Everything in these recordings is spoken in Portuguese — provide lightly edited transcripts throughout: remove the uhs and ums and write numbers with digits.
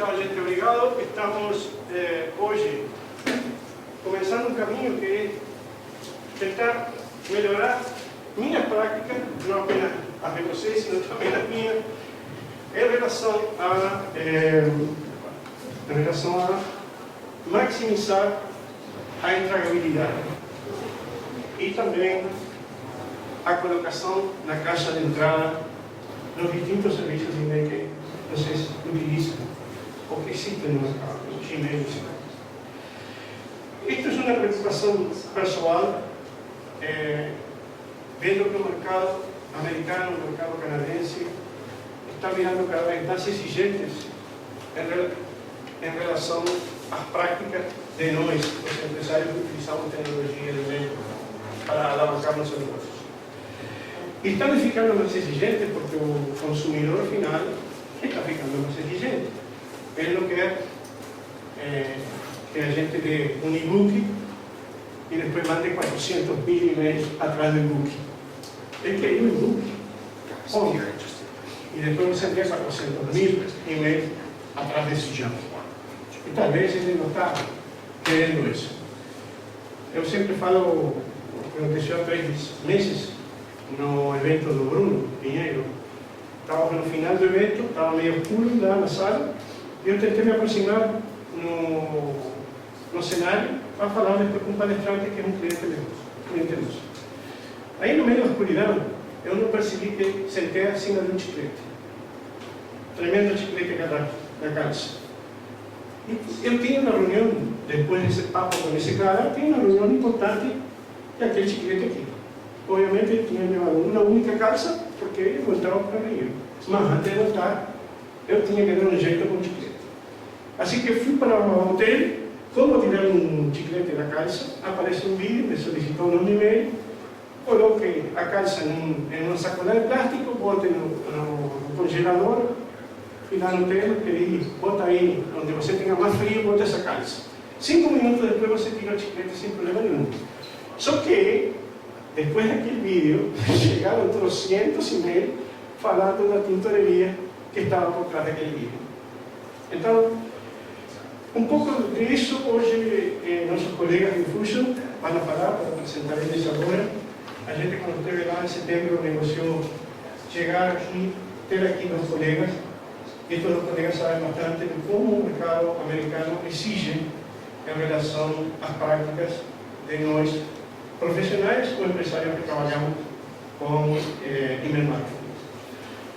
Tchau, gente, obrigado. Estamos hoje começando um caminho que é tentar melhorar minha prática, não apenas a de vocês, sino também a minha, em relação a maximizar a entregabilidade e também a colocação na caixa de entrada dos distintos serviços de e-mail que vocês utilizam ou que existem no mercado, os Gmail. Isto é uma preocupação pessoal, vendo que o mercado americano, o mercado canadense, está virando cada vez mais exigentes em relação às práticas de nós, os empresários que utilizamos tecnologia de e-mail para alavancar nossos negócios. E estão ficando mais exigentes porque o consumidor final está ficando mais exigente. Ele não quer que a gente dê um e-book e depois mande 400 mil e-mails atrás do e-book. Ele quer um e-book. E depois você envia 400 mil e-mails atrás desse junk. E talvez ele não está querendo isso. Eu sempre falo, aconteceu há 3 meses, no evento do Bruno Pinheiro. Estava no final do evento, estava meio escuro lá na sala, e eu tentei me aproximar no cenário para falar com um palestrante que é um cliente nosso. Aí no meio da escuridão, eu não percebi que sentei acima de um chiclete. Tremendo chiclete da calça. E eu tinha uma reunião, depois desse papo com esse cara, tinha uma reunião importante e aquele chiclete aqui. Obviamente ele tinha levado uma única calça, porque ele voltava para mim. Mas antes de voltar, eu tinha que dar um jeito com o chiclete. Assim que fui para o hotel, como tirar um chiclete da calça, aparece um vídeo, me solicitou um e-mail, coloquei a calça em uma sacola de plástico, botei no congelador, fui lá no hotel, pedi, bota aí onde você tenha mais frio, bota essa calça. 5 minutos depois você tira o chiclete sem problema nenhum. Só que, depois daquele vídeo, chegaram 300 e-mails falando da tintoreria que estava por trás daquele vídeo. Então, um pouco disso, hoje, nossos colegas de Fusion vão falar, para apresentar eles agora. A gente, quando esteve lá em setembro, negociou chegar aqui, ter aqui os colegas, e todos os colegas sabem bastante de como o mercado americano exige em relação às práticas de nós, profissionais ou empresários que trabalhamos com e-mail marketing.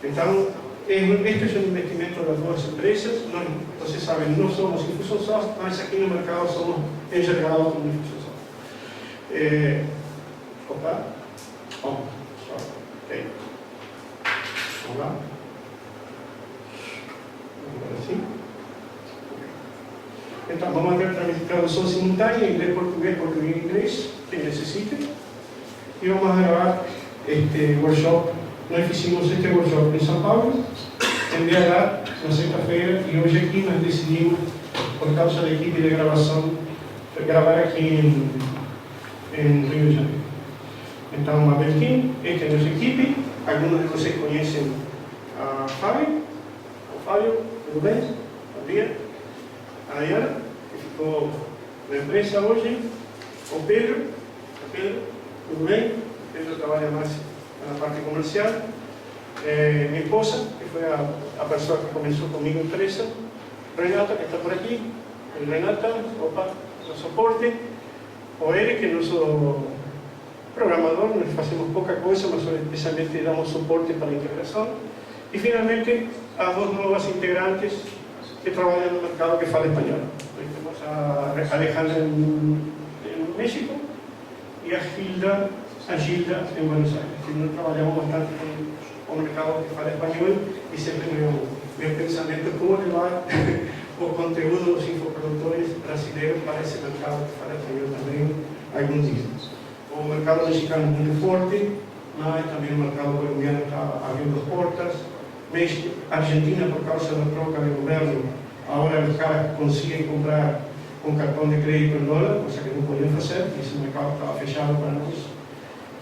Então, este é um investimento das duas empresas. Nós, vocês sabem, não somos Infusionsoft, mas aqui no mercado somos enxergados como Infusionsoft. Opa. Ok. Vamos lá. Agora sim. Então, vamos ter tradução simultânea, inglês-português, português-inglês, quem necessite. E vamos gravar este workshop. Nós fizemos este workshop em São Paulo, em BH, na sexta-feira, e hoje aqui nós decidimos, por causa da equipe de gravação, gravar aqui em Rio de Janeiro. Então, Abelquim, esta é a nossa equipe. Alguns de vocês conhecem a Fábio. O Fábio, tudo bem? Bom dia. A Diana, que ficou na empresa hoje. O Pedro, tudo bem? O Pedro trabalha mais na parte comercial. Minha esposa, que foi a pessoa que começou comigo a empresa. Renata, que está por aqui. Renata, opa, no suporte. O Eric, que é nosso programador, nós fazemos pouca coisa, mas especialmente damos suporte para a integração. E finalmente, as 2 novas integrantes que trabalham no mercado que fala espanhol. Nós temos a Alejandra em México e a Gilda em Buenos Aires. Nós trabalhamos bastante com o mercado que fala espanhol e sempre meu pensamento é como levar o conteúdo dos infoprodutores brasileiros para esse mercado que fala espanhol também alguns dias. O mercado mexicano é muito forte, mas também o mercado colombiano está abrindo portas. México, Argentina, por causa da troca de governo, agora os caras conseguem comprar com cartão de crédito em dólar, coisa que não podiam fazer, esse mercado estava fechado para nós.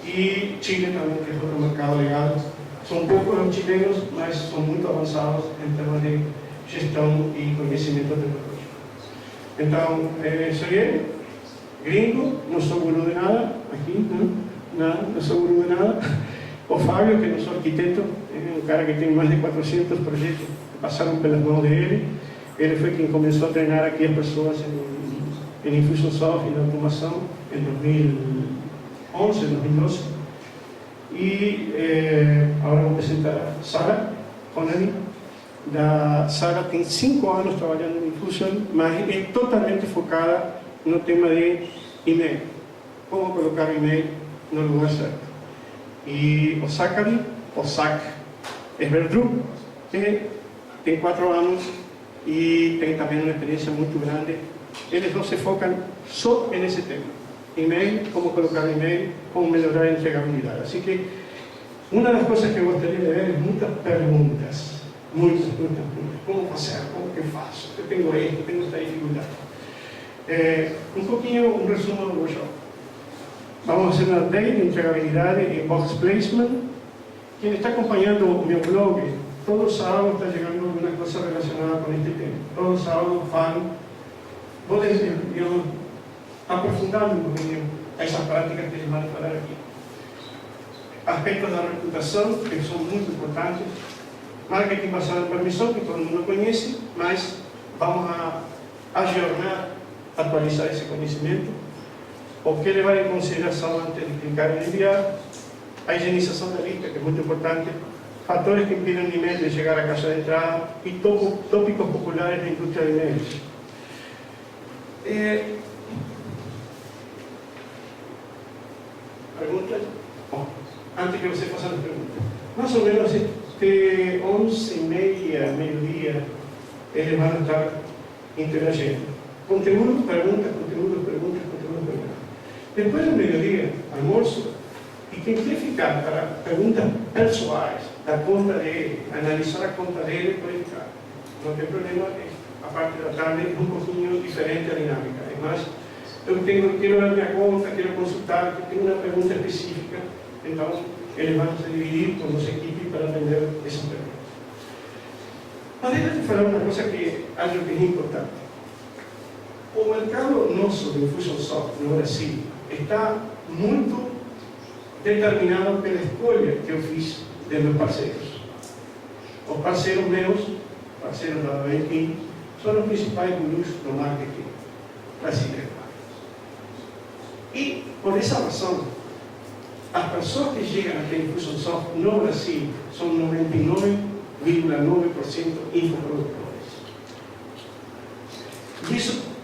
E Chile também, que é outro mercado legal. São poucos os chilenos, mas são muito avançados em termos de gestão e conhecimento tecnológico. Então, sou eu, gringo, não sou guru de nada, aqui, não sou guru de nada. O Fábio, que é nosso arquiteto, é um cara que tem mais de 400 projetos que passaram pelas mãos dele. Ele foi quem começou a treinar aqui as pessoas em Infusionsoft e na automação em 2011, 2012. E agora vou apresentar a Sara Conani. Sara tem 5 anos trabalhando em Infusion, mas é totalmente focada no tema de e-mail. Como colocar e-mail no lugar certo. E o Zachary, o Zach Esberdrup, que tem 4 anos e tem também uma experiência muito grande. Eles dois se focam só nesse tema. E-mail, como colocar e-mail, como melhorar a entregabilidade. Assim que, uma das coisas que eu gostaria de ver é muitas perguntas. Muitas perguntas. Como fazer? Como que eu faço? Eu tenho isso, eu tenho esta dificuldade. Um pouquinho, um resumo do workshop. Vamos fazer uma update de entregabilidade em box placement. Quem está acompanhando o meu blog, todos os sábados está chegando alguma coisa relacionada com este tema. Todos os sábados podem, digamos, aprofundar um pouquinho essa prática que eles vão falar aqui. Aspectos da reputação, que são muito importantes. Marketing basado em permissão, que todo mundo conhece, mas vamos a ajornar, atualizar esse conhecimento. O que levar em consideração antes de clicar em enviar. A higienização da lista, que é muito importante. Fatores que impedem o e-mail de chegar à caixa de entrada. E tópicos populares da indústria de e-mails. Perguntas? Bom, antes que você faça as perguntas. Mais ou menos de 11h30, meio-dia, eles vão estar interagindo. Conteúdo, perguntas, conteúdo, perguntas, conteúdo, perguntas. Depois do meio-dia, almoço, e quem quer ficar para perguntas pessoais da conta dele, analisar a conta dele, pode ficar. Não tem problema, a parte da tarde é um pouquinho diferente a dinâmica. Mas eu quero ver minha conta, quero consultar, tenho uma pergunta específica, então eles vão se dividir com nossa equipe para atender essa pergunta. Mas deixa eu te falar uma coisa que acho que é importante. O mercado nosso de Infusionsoft no Brasil está muito determinado pela escolha que eu fiz de meus parceiros. Os parceiros meus, parceiros da Benkin, são os principais gurus do marketing brasileiro. E, por essa razão, as pessoas que chegam aqui em Infusionsoft no Brasil são 99,9% infoprodutores.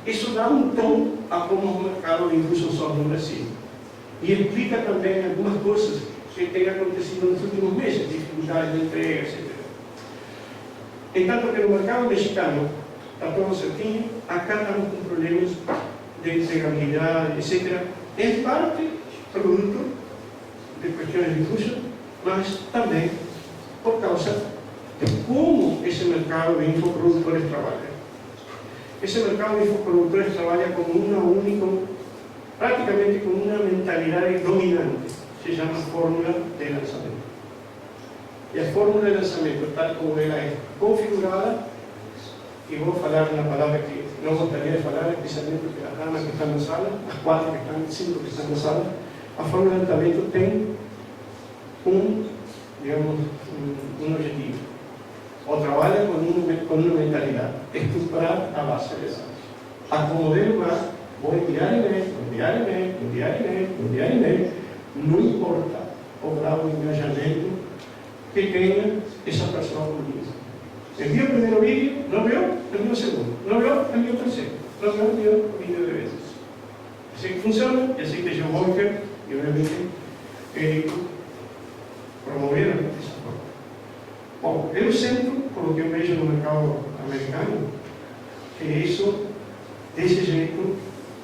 Isso dá um tom a como o mercado de Infusionsoft no Brasil. E explica também algumas coisas que têm acontecido nos últimos meses, dificuldades de entrega, etc. Enquanto que no mercado mexicano está tudo certinho, acá estamos com problemas de entregabilidade, etc. Em parte, produto de questões de custo, mas também por causa de como esse mercado de infoprodutores trabalha. Esse mercado de infoprodutores trabalha como uma única, praticamente com uma mentalidade dominante, se chama fórmula de lançamento. E a fórmula de lançamento, tal como ela é configurada, e vou falar uma palavra que não gostaria de falar, especialmente porque as damas que estão na sala, as 4 que estão, 5 que estão na sala, a fórmula de lançamento tem um objetivo. Ou trabalha com uma mentalidade, estruturar a base de dados. Acomodar o lugar, vou enviar e-mail, não importa o grau de engajamento que tenha essa pessoa comigo. Envia o primeiro vídeo, não viu? Envia o segundo. Não viu? Envia o terceiro. Não viu? Envia o vídeo de vezes. Assim que funciona, e assim que John Walker e obviamente Érico promoveram essa forma. Bom, eu sempre, pelo que eu vejo no mercado americano, que isso, desse jeito,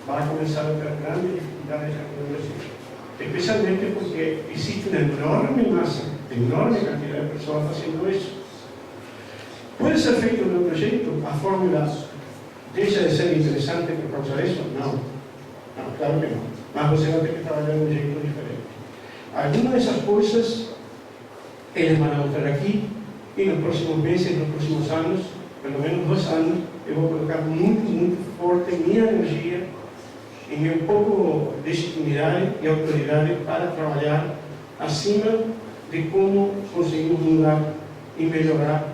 vai começar a ter grandes dificuldades aqui no Brasil. Especialmente porque existe uma enorme massa, enorme quantidade de pessoas fazendo isso. Pode ser feito de outro jeito? A fórmula deixa de ser interessante por causa disso? Não. Não, claro que não. Mas você vai ter que trabalhar de um jeito diferente. Algumas dessas coisas eles vão mostrar aqui, e nos próximos meses, nos próximos anos, pelo menos 2 anos, eu vou colocar muito forte minha energia e meu pouco legitimidade e autoridade para trabalhar acima de como conseguimos mudar e melhorar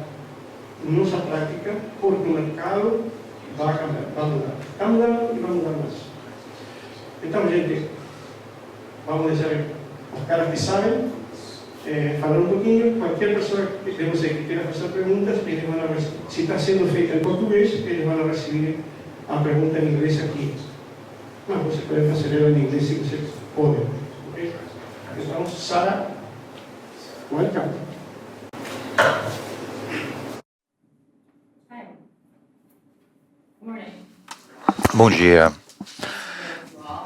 nossa prática, porque o mercado vai cambiar, vai mudar. Está mudando e vai mudar mais. Então, gente, vamos deixar os caras que sabem falar um pouquinho. Qualquer pessoa de vocês que queira fazer perguntas, eles vão se está sendo feita em português, eles vão receber a pergunta em inglês aqui. Mas você pode fazer ela em inglês se você pode. Okay? Então, Sara, welcome. Bom dia.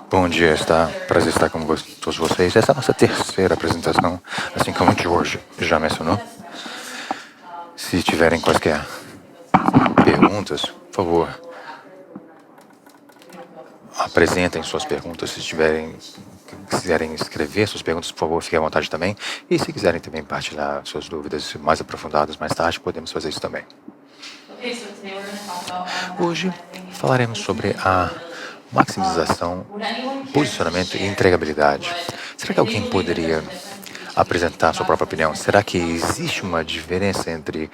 Bom dia, prazer estar com todos vocês. Essa é a nossa terceira apresentação, assim como o George já mencionou. Se tiverem quaisquer perguntas, por favor, apresentem suas perguntas. Se quiserem escrever suas perguntas, por favor, fiquem à vontade também. E se quiserem também partilhar suas dúvidas mais aprofundadas mais tarde, podemos fazer isso também. Hoje falaremos sobre a maximização, posicionamento e entregabilidade. Será que alguém poderia apresentar sua própria opinião? Será que existe uma diferença entre...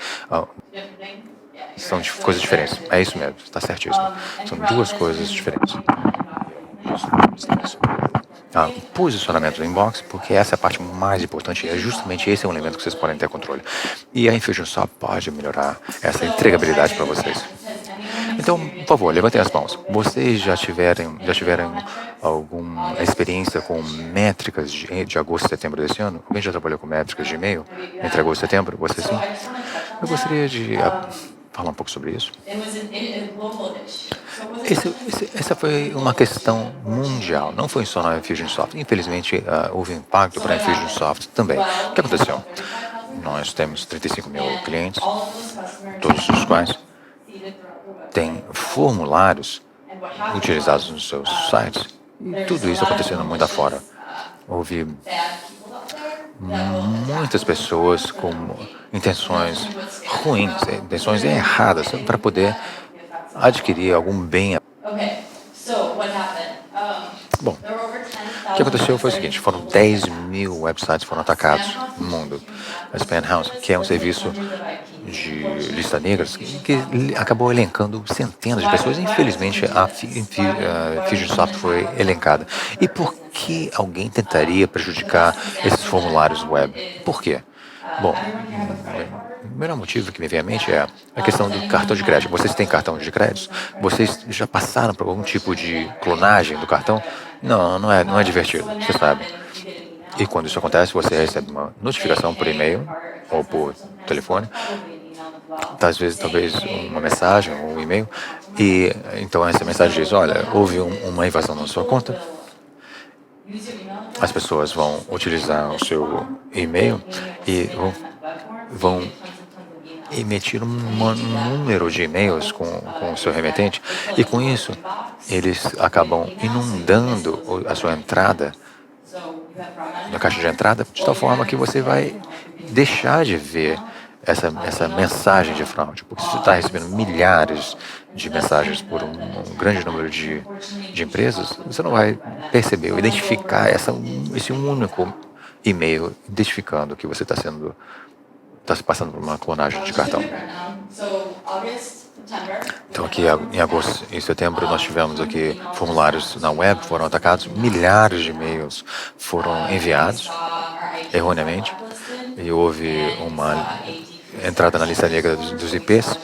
são coisas diferentes. É isso mesmo, está certíssimo. São duas coisas diferentes. Posicionamento do inbox, porque essa é a parte mais importante, é justamente esse é um elemento que vocês podem ter controle. E a Infusionsoft pode melhorar essa entregabilidade para vocês. Então, por favor, levantem as mãos. Vocês já tiveram alguma experiência com métricas de agosto e setembro desse ano? Alguém já trabalhou com métricas de e-mail entre agosto e setembro? Você sim? Eu gostaria de falar um pouco sobre isso. Essa foi uma questão mundial, não foi só na Infusionsoft. Infelizmente, houve impacto para a Infusionsoft também. O que aconteceu? Nós temos 35 mil clientes, todos os quais têm formulários utilizados nos seus sites. E tudo isso acontecendo muito afora. Houve muitas pessoas com intenções ruins, intenções erradas para poder adquirir algum bem. Bom, o que aconteceu foi o seguinte, foram 10 mil websites foram atacados no mundo. A Spam House, que é um serviço de lista negra, que acabou elencando centenas de pessoas. Infelizmente, a Infusionsoft foi elencada. E por que alguém tentaria prejudicar esses formulários web? Por quê? Bom, o melhor motivo que me vem à mente é a questão do cartão de crédito. Vocês têm cartão de crédito? Vocês já passaram por algum tipo de clonagem do cartão? Não é divertido, você sabe. E quando isso acontece, você recebe uma notificação por e-mail ou por telefone, talvez uma mensagem ou um e-mail, e então essa mensagem diz, olha, houve uma invasão na sua conta, as pessoas vão utilizar o seu e-mail e vão emitir um número de e-mails com o seu remetente, e com isso eles acabam inundando a sua entrada, na caixa de entrada, de tal forma que você vai deixar de ver essa mensagem de fraude, porque se você está recebendo milhares de mensagens por um grande número de empresas, você não vai perceber ou identificar esse único e-mail identificando que você está se passando por uma clonagem de cartão. Então, aqui em agosto e setembro, nós tivemos aqui formulários na web, foram atacados, milhares de e-mails foram enviados erroneamente, e houve uma entrada na lista negra dos IPs,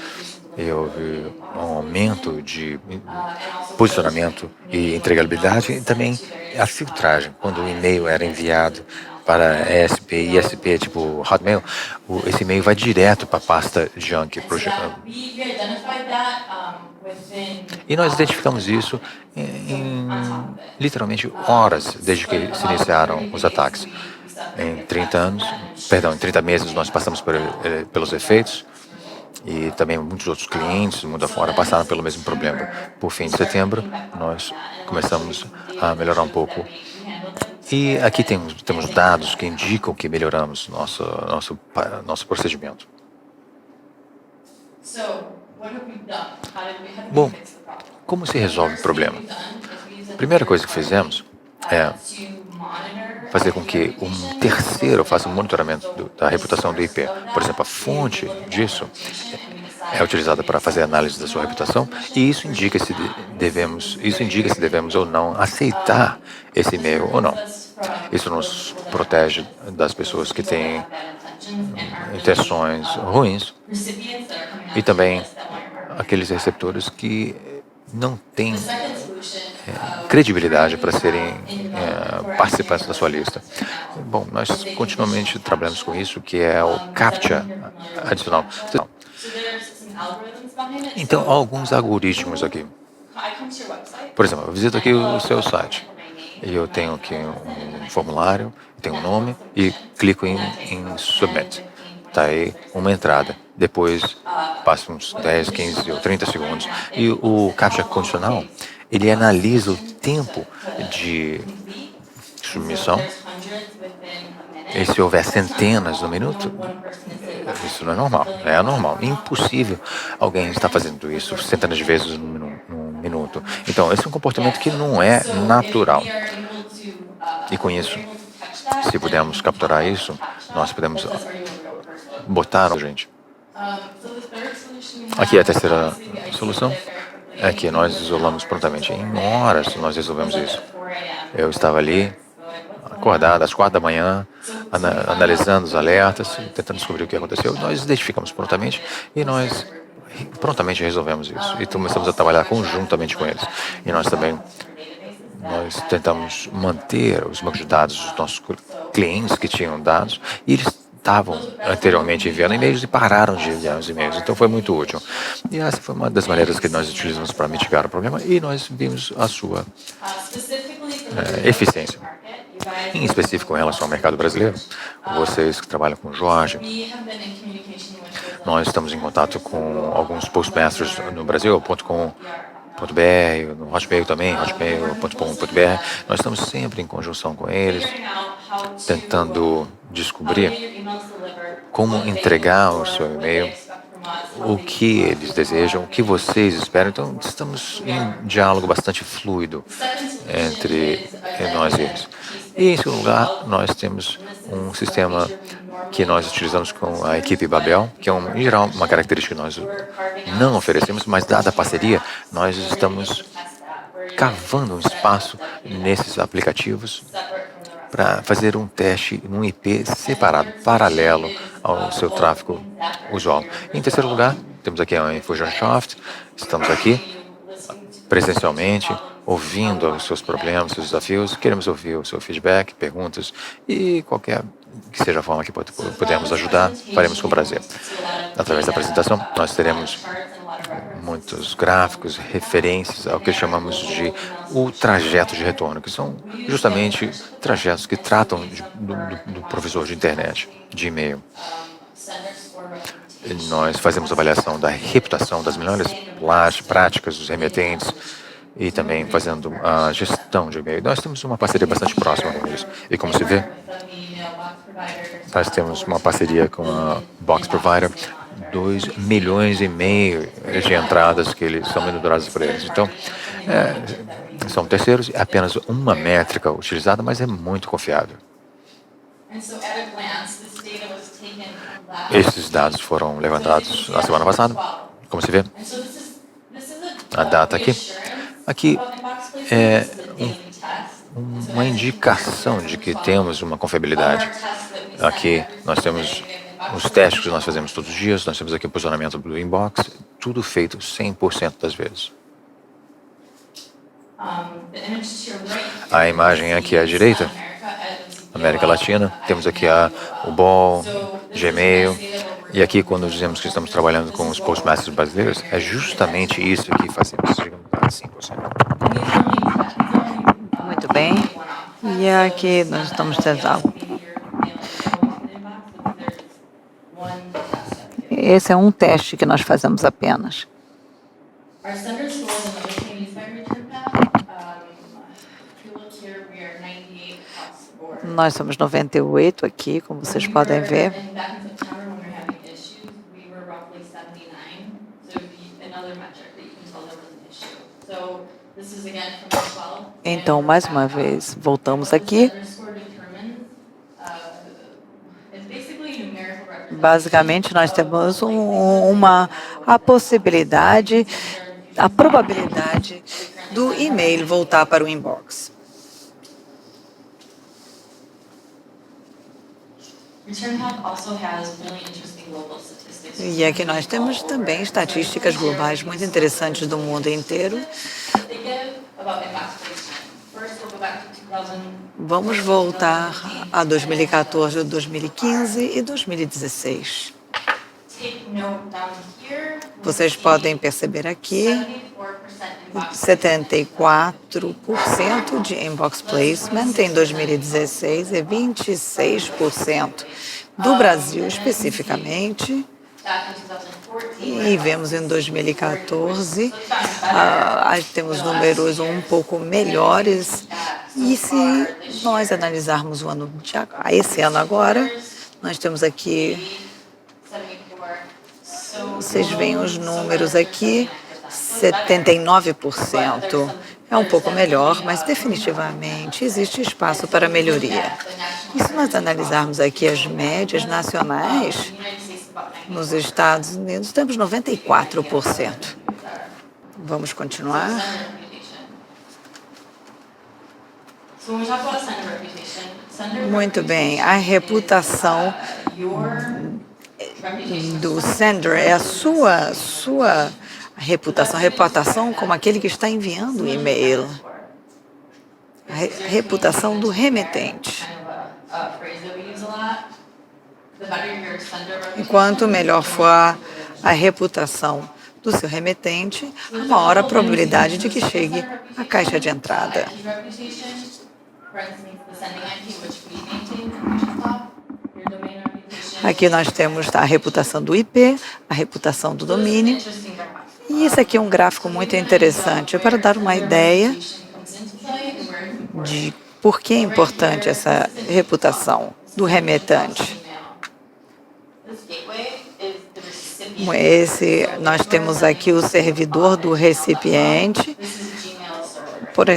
e houve um aumento de posicionamento e entregabilidade, e também a filtragem, quando o e-mail era enviado para ESP, ISP, tipo Hotmail, esse e-mail vai direto para a pasta junk. E nós identificamos isso em literalmente horas desde que se iniciaram os ataques. Em 30 meses nós passamos pelos efeitos, e também muitos outros clientes do mundo afora passaram pelo mesmo problema. Por fim de setembro, nós começamos a melhorar um pouco. E aqui temos dados que indicam que melhoramos nosso procedimento. Bom, como se resolve o problema? A primeira coisa que fizemos é fazer com que um terceiro faça o monitoramento da reputação do IP. Por exemplo, a fonte disso é utilizada para fazer análise da sua reputação e isso indica se devemos ou não aceitar esse e-mail ou não. Isso nos protege das pessoas que têm intenções ruins e também aqueles receptores que não têm credibilidade para serem participantes da sua lista. Bom, nós continuamente trabalhamos com isso, que é o CAPTCHA adicional. Então, há alguns algoritmos aqui. Por exemplo, eu visito aqui o seu site e eu tenho aqui um formulário, tenho um nome e clico em Submit. Está aí uma entrada. Depois, passa uns 10, 15 ou 30 segundos e o CAPTCHA condicional, ele analisa o tempo de submissão. E se houver centenas no minuto, isso não é normal, é anormal. É impossível alguém estar fazendo isso centenas de vezes num minuto. Então, esse é um comportamento que não é natural. E com isso, se pudermos capturar isso, nós podemos botar a gente. Aqui é a terceira solução. É que nós isolamos prontamente. Em horas nós resolvemos isso. Eu estava ali, acordado às 4 da manhã, analisando os alertas, tentando descobrir o que aconteceu. Nós identificamos prontamente e nós prontamente resolvemos isso. E começamos a trabalhar conjuntamente com eles. E nós tentamos manter os bancos de dados dos nossos clientes que tinham dados e eles estavam anteriormente enviando e-mails e pararam de enviar os e-mails. Então foi muito útil. E essa foi uma das maneiras que nós utilizamos para mitigar o problema e nós vimos a sua eficiência. Em específico, em relação ao mercado brasileiro, vocês que trabalham com Jorge, nós estamos em contato com alguns postmasters no Brasil, .com.br, no Hotmail também, hotmail.com.br. Nós estamos sempre em conjunção com eles, tentando descobrir como entregar o seu e-mail, o que eles desejam, o que vocês esperam. Então, estamos em diálogo bastante fluido entre nós e eles. E, em segundo lugar, nós temos um sistema que nós utilizamos com a equipe Babel, que é, em geral, uma característica que nós não oferecemos, mas, dada a parceria, nós estamos cavando um espaço nesses aplicativos para fazer um teste num IP separado, paralelo ao seu tráfego usual. Em terceiro lugar, temos aqui a Infusionsoft, estamos aqui presencialmente, ouvindo os seus problemas, seus desafios, queremos ouvir o seu feedback, perguntas e qualquer que seja a forma que pudermos ajudar, faremos com prazer. Através da apresentação, nós teremos muitos gráficos, referências ao que chamamos de o trajeto de retorno, que são justamente trajetos que tratam do provisor de internet, de e-mail. Nós fazemos avaliação da reputação das melhores práticas dos remetentes e também fazendo a gestão de e-mail. Nós temos uma parceria bastante próxima com eles. E como se vê, nós temos uma parceria com a Box Provider, 2 milhões e meio de entradas que eles são monitoradas por eles. Então, são terceiros, é apenas uma métrica utilizada, mas é muito confiável. Esses dados foram levantados na semana passada, como se vê. A data aqui. Aqui é uma indicação de que temos uma confiabilidade. Aqui nós temos os testes que nós fazemos todos os dias, nós temos aqui o posicionamento do inbox, tudo feito 100% das vezes. A imagem aqui à direita, América Latina, temos aqui o BOL, Gmail, e aqui quando dizemos que estamos trabalhando com os postmasters brasileiros, é justamente isso que fazemos, digamos, 100%. Muito bem. E aqui nós estamos tentando. Esse é um teste que nós fazemos apenas. Nós somos 98 aqui, como vocês podem ver. Então, mais uma vez, voltamos aqui. Basicamente, nós temos a possibilidade, a probabilidade do e-mail voltar para o inbox. E aqui nós temos também estatísticas globais muito interessantes do mundo inteiro. Vamos voltar a 2014, 2015 e 2016. Vocês podem perceber aqui 74% de inbox placement em 2016 e 26% do Brasil especificamente. E vemos em 2014, temos números um pouco melhores. E se nós analisarmos esse ano agora, nós temos aqui, vocês veem os números aqui, 79%. É um pouco melhor, mas definitivamente existe espaço para melhoria. E se nós analisarmos aqui as médias nacionais, nos Estados Unidos temos 94%. Vamos continuar. Muito bem, a reputação do sender é a sua reputação como aquele que está enviando o e-mail. A reputação do remetente. Enquanto melhor for a reputação do seu remetente, há maior a probabilidade de que chegue à caixa de entrada. Aqui nós temos a reputação do IP, a reputação do domínio. E esse aqui é um gráfico muito interessante para dar uma ideia de por que é importante essa reputação do remetente. Nós temos aqui o servidor do recipiente. Por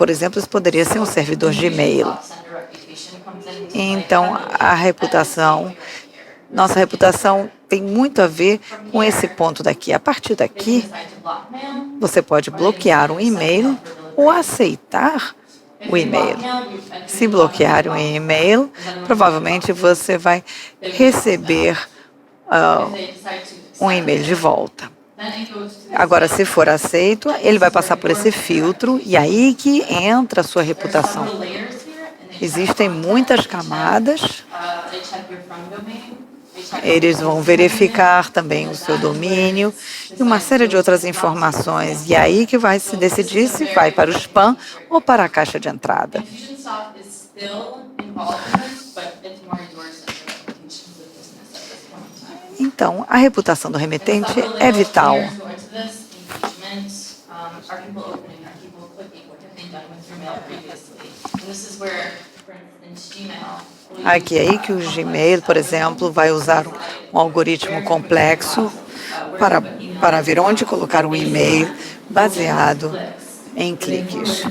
exemplo, isso poderia ser um servidor de e-mail. Então, nossa reputação tem muito a ver com esse ponto daqui. A partir daqui, você pode bloquear um e-mail ou aceitar o e-mail. Se bloquear um e-mail, provavelmente você vai receber um e-mail de volta. Agora, se for aceito, ele vai passar por esse filtro e aí que entra a sua reputação. Existem muitas camadas. Eles vão verificar também o seu domínio e uma série de outras informações. E aí que vai se decidir se vai para o spam ou para a caixa de entrada. Então, a reputação do remetente é vital. Aqui é aí que o Gmail, por exemplo, vai usar um algoritmo complexo para ver onde colocar um e-mail baseado em cliques.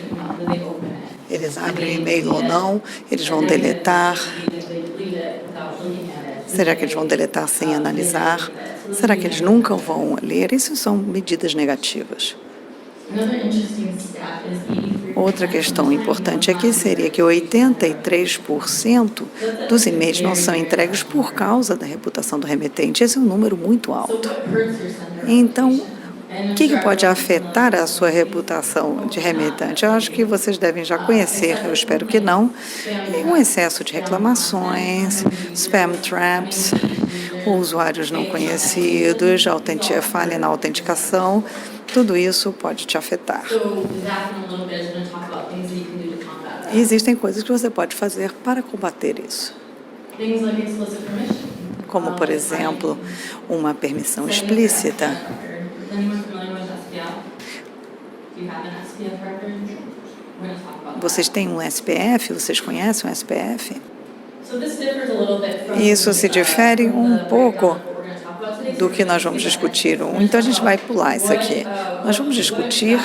Eles abrem o e-mail ou não, eles vão deletar. Será que eles vão deletar sem analisar? Será que eles nunca vão ler? Isso são medidas negativas. Outra questão importante aqui seria que 83% dos e-mails não são entregues por causa da reputação do remetente. Esse é um número muito alto. Então, o que pode afetar a sua reputação de remetente? Eu acho que vocês devem já conhecer, eu espero que não, um excesso de reclamações, spam traps, usuários não conhecidos, falha na autenticação. Tudo isso pode te afetar. E existem coisas que você pode fazer para combater isso. Como, por exemplo, uma permissão explícita. Vocês têm um SPF? Vocês conhecem um SPF? Isso se difere um pouco do que nós vamos discutir. Então, a gente vai pular isso aqui. Nós vamos discutir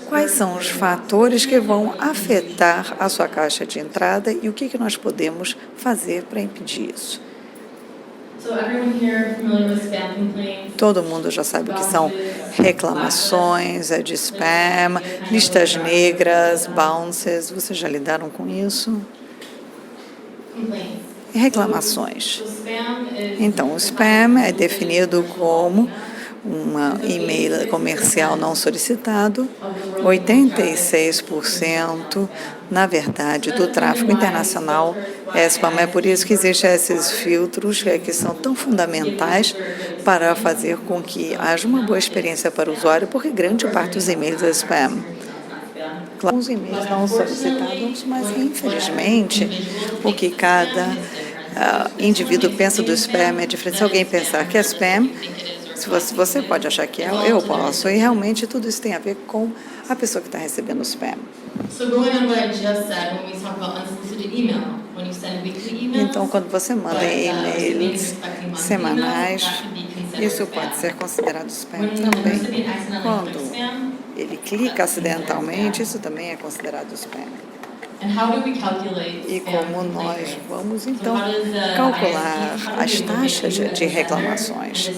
quais são os fatores que vão afetar a sua caixa de entrada e o que nós podemos fazer para impedir isso. Todo mundo já sabe o que são reclamações de spam, listas negras, bounces. Vocês já lidaram com isso? Reclamações. Então, o spam é definido como um e-mail comercial não solicitado. 86%, na verdade, do tráfego internacional é spam. É por isso que existem esses filtros que são tão fundamentais para fazer com que haja uma boa experiência para o usuário, porque grande parte dos e-mails é spam. Claro, os e-mails não solicitados, mas infelizmente o que cada indivíduo pensa do spam é diferente. Se alguém pensar que é spam, se você pode achar que é, eu posso. E realmente tudo isso tem a ver com a pessoa que está recebendo o spam. Então, quando você manda e-mails semanais, isso pode ser considerado spam também. Quando ele clica acidentalmente, isso também é considerado spam. E como nós vamos, então, calcular as taxas de reclamações?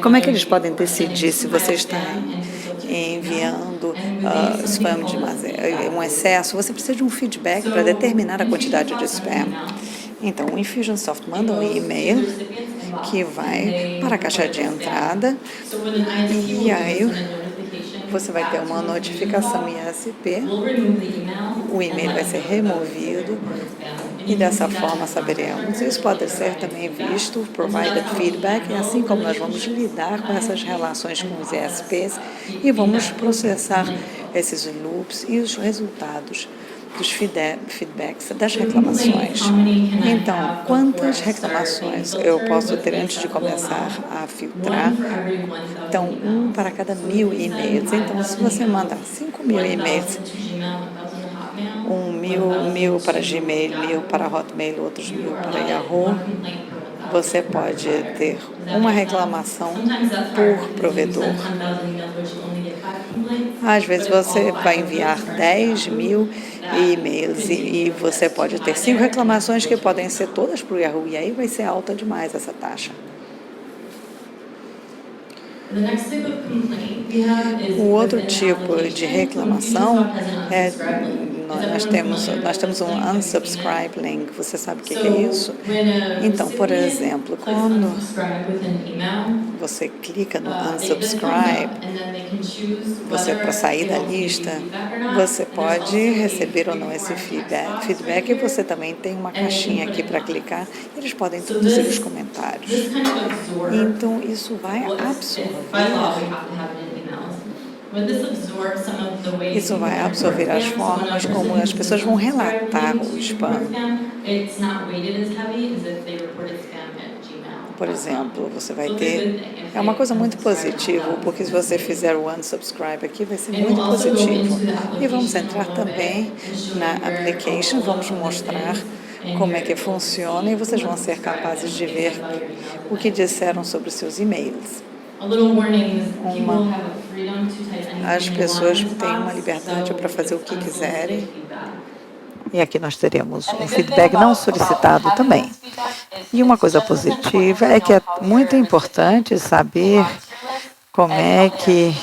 Como é que eles podem decidir se você está enviando spam de um excesso? Você precisa de um feedback para determinar a quantidade de spam. Então, o Infusionsoft manda um e-mail que vai para a caixa de entrada e aí você vai ter uma notificação ISP, o e-mail vai ser removido e dessa forma saberemos. Isso pode ser também visto, provided feedback, assim como nós vamos lidar com essas relações com os ISPs e vamos processar esses loops e os resultados dos feedbacks das reclamações. Então, quantas reclamações eu posso ter antes de começar a filtrar? Então, 1 para cada 1.000 e-mails. Então, se você mandar 5.000 e-mails, 1.000 para Gmail, 1.000 para Hotmail, outros 1.000 para Yahoo, você pode ter uma reclamação por provedor. Às vezes você vai enviar 10.000 e-mails e você pode ter 5 reclamações que podem ser todas para o Yahoo, e aí vai ser alta demais essa taxa. O outro tipo de reclamação é nós temos um unsubscribe link. Você sabe o que é isso? Então, por exemplo, quando você clica no unsubscribe, para sair da lista, você pode receber ou não esse feedback e você também tem uma caixinha aqui para clicar. Eles podem introduzir os comentários. Então, isso vai absorver as formas como as pessoas vão relatar o spam. Por exemplo, você vai ter... É uma coisa muito positiva, porque se você fizer o unsubscribe aqui, vai ser muito positivo. E vamos entrar também na application, vamos mostrar como é que funciona e vocês vão ser capazes de ver o que disseram sobre os seus e-mails. As pessoas têm uma liberdade para fazer o que quiserem. E aqui nós teremos um feedback não solicitado também. E uma coisa positiva é que é muito importante saber como é que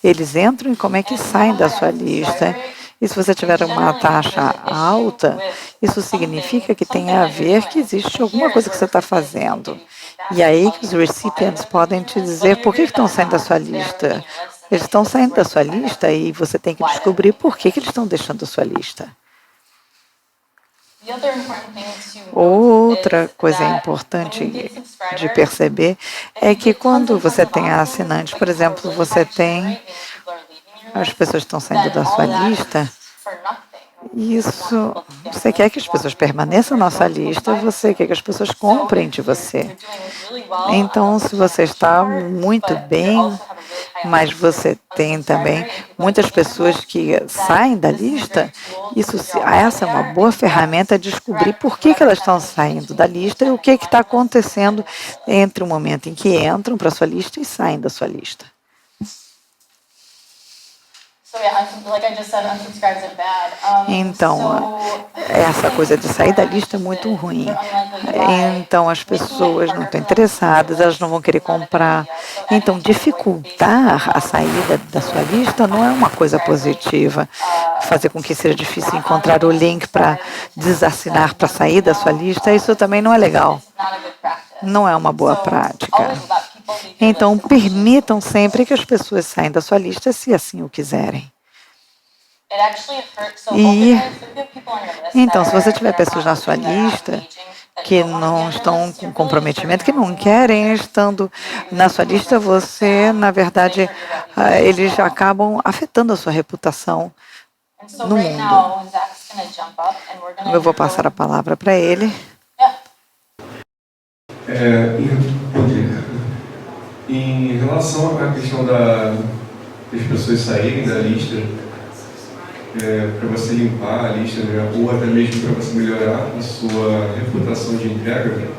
eles entram e como é que saem da sua lista. E se você tiver uma taxa alta, isso significa que tem a ver que existe alguma coisa que você está fazendo. E aí que os recipients podem te dizer por que estão saindo da sua lista. Eles estão saindo da sua lista e você tem que descobrir por que eles estão deixando a sua lista. Outra coisa importante de perceber é que quando você tem assinantes, por exemplo, você tem as pessoas que estão saindo da sua lista Isso, você quer que as pessoas permaneçam na sua lista, você quer que as pessoas comprem de você. Então, se você está muito bem, mas você tem também muitas pessoas que saem da lista, essa é uma boa ferramenta de descobrir por que elas estão saindo da lista e o que está acontecendo entre o momento em que entram para a sua lista e saem da sua lista. Então, essa coisa de sair da lista é muito ruim. Então, as pessoas não estão interessadas, elas não vão querer comprar. Então, dificultar a saída da sua lista não é uma coisa positiva. Fazer com que seja difícil encontrar o link para desassinar, para sair da sua lista, isso também não é legal. Não é uma boa prática. Então, permitam sempre que as pessoas saiam da sua lista se assim o quiserem. Então, se você tiver pessoas na sua lista que não estão com comprometimento, que não querem, estando na sua lista, você, na verdade, eles acabam afetando a sua reputação no mundo. Eu vou passar a palavra para ele. Em relação à questão das pessoas saírem da lista, para você limpar a lista, né, ou até mesmo para você melhorar a sua reputação de entrega,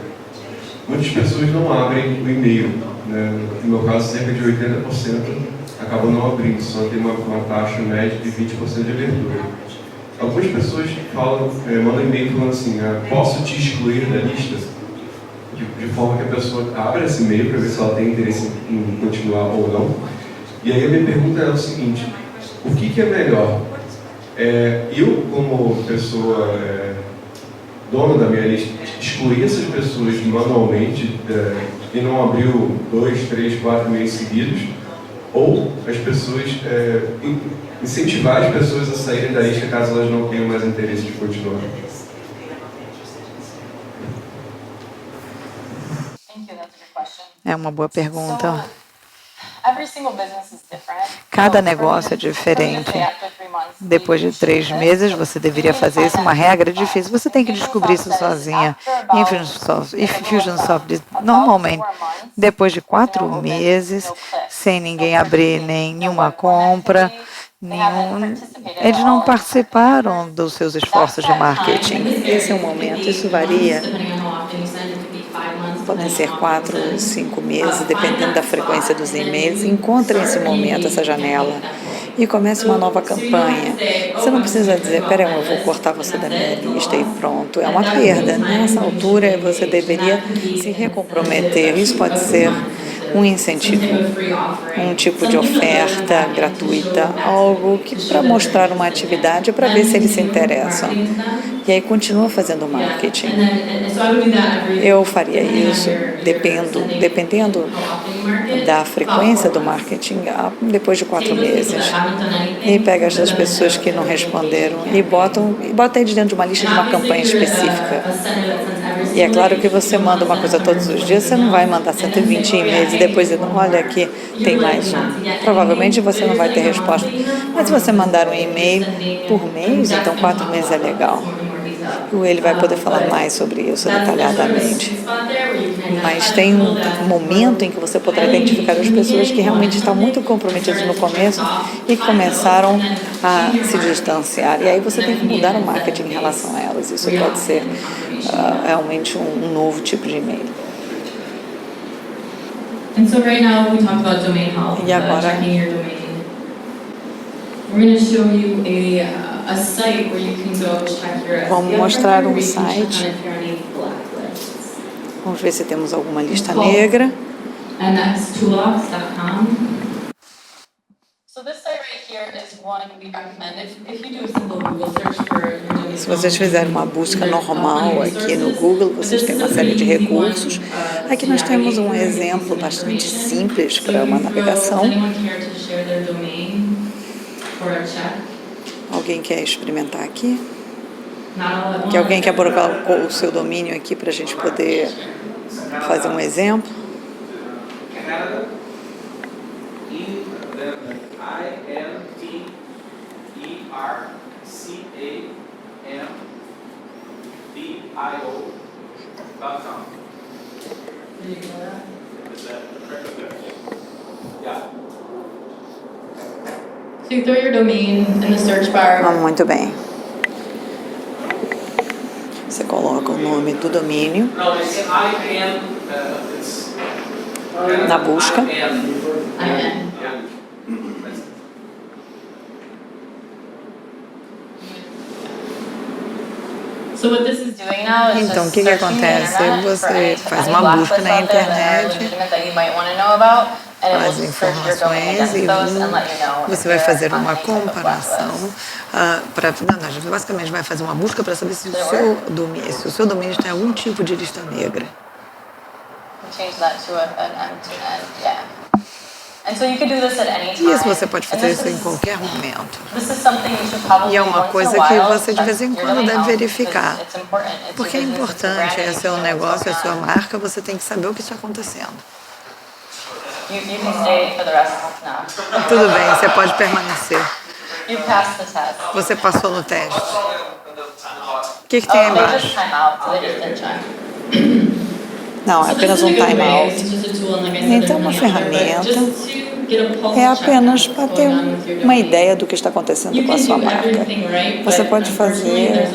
muitas pessoas não abrem o e-mail. Né? No meu caso, cerca de 80% acabam não abrindo, só tem uma taxa média de 20% de abertura. Algumas pessoas mandam e-mail falando assim, posso te excluir da lista? De forma que a pessoa abra esse e-mail para ver se ela tem interesse em continuar ou não. E aí a minha pergunta é o seguinte, o que é melhor? Eu, como pessoa dona da minha lista, excluir essas pessoas manualmente e não abrir 2, 3, 4 e-mails seguidos, ou as pessoas incentivar as pessoas a saírem da lista caso elas não tenham mais interesse de continuar? É uma boa pergunta. Cada negócio é diferente. Depois de 3 meses, você deveria fazer isso. Uma regra difícil. Você tem que descobrir isso sozinha. Infusionsoft, normalmente, depois de 4 meses, sem ninguém abrir nenhuma compra, eles não participaram dos seus esforços de marketing. Esse é o momento. Isso varia. Podem ser 4 ou 5 meses, dependendo da frequência dos e-mails. Encontre esse momento, essa janela, e comece uma nova campanha. Você não precisa dizer, peraí, eu vou cortar você da minha lista e pronto. É uma perda. Nessa altura, você deveria se recomprometer. Isso pode ser um incentivo, um tipo de oferta gratuita, algo que para mostrar uma atividade para ver se eles se interessam. E aí continua fazendo marketing. Eu faria isso dependendo da frequência do marketing depois de 4 meses. E pega essas pessoas que não responderam e bota eles dentro de uma lista de uma campanha específica. E é claro que você manda uma coisa todos os dias, você não vai mandar 120 e-mails e depois olha aqui, tem mais um. Provavelmente você não vai ter resposta. Mas se você mandar um e-mail por mês, então 4 meses é legal. Ele vai poder falar mais sobre isso detalhadamente. Mas tem um momento em que você poderá identificar as pessoas que realmente estão muito comprometidas no começo e começaram a se distanciar. E aí você tem que mudar o marketing em relação a elas. Isso pode ser realmente um novo tipo de e-mail. E agora, vamos mostrar um site. Vamos ver se temos alguma lista negra. Se vocês fizerem uma busca normal aqui no Google, vocês têm uma série de recursos. Aqui nós temos um exemplo bastante simples para uma navegação. Alguém quer experimentar aqui? Que alguém quer colocar o seu domínio aqui para a gente poder fazer um exemplo? So you throw your domain in the search bar. Muito bem. Você coloca o nome do domínio na busca. So what this is doing now is Então, o just que searching the acontece? internet for Você any faz uma blog busca posts na out there that are internet, legitimate that you might want to know about, and it will as just search your domain informações against e those and let you know if você vai you're fazer on uma any type of comparação. blacklist. Não, a gente basicamente vai fazer uma busca para saber se o seu domínio está em algum tipo de lista negra. Change that to an end-to-end, yeah. And so you can do this at any time. E isso você pode And fazer this isso em is- qualquer momento. This is something you should probably E é uma once in a coisa que while você de vez em check your quando domain deve health, verificar. because it's important. It's your Porque é business, it's your importante, branding, é seu you know what's negócio, é going sua on. marca, você tem que saber o que está acontecendo. You can stay for the rest now. Tudo bem, você pode permanecer. You passed the test. Você passou no teste. O que tem aí Oh, they embaixo? just time out, so they just didn't check. Não, é apenas um time-out. Então, uma ferramenta é apenas para ter uma ideia do que está acontecendo com a sua marca. Você pode fazer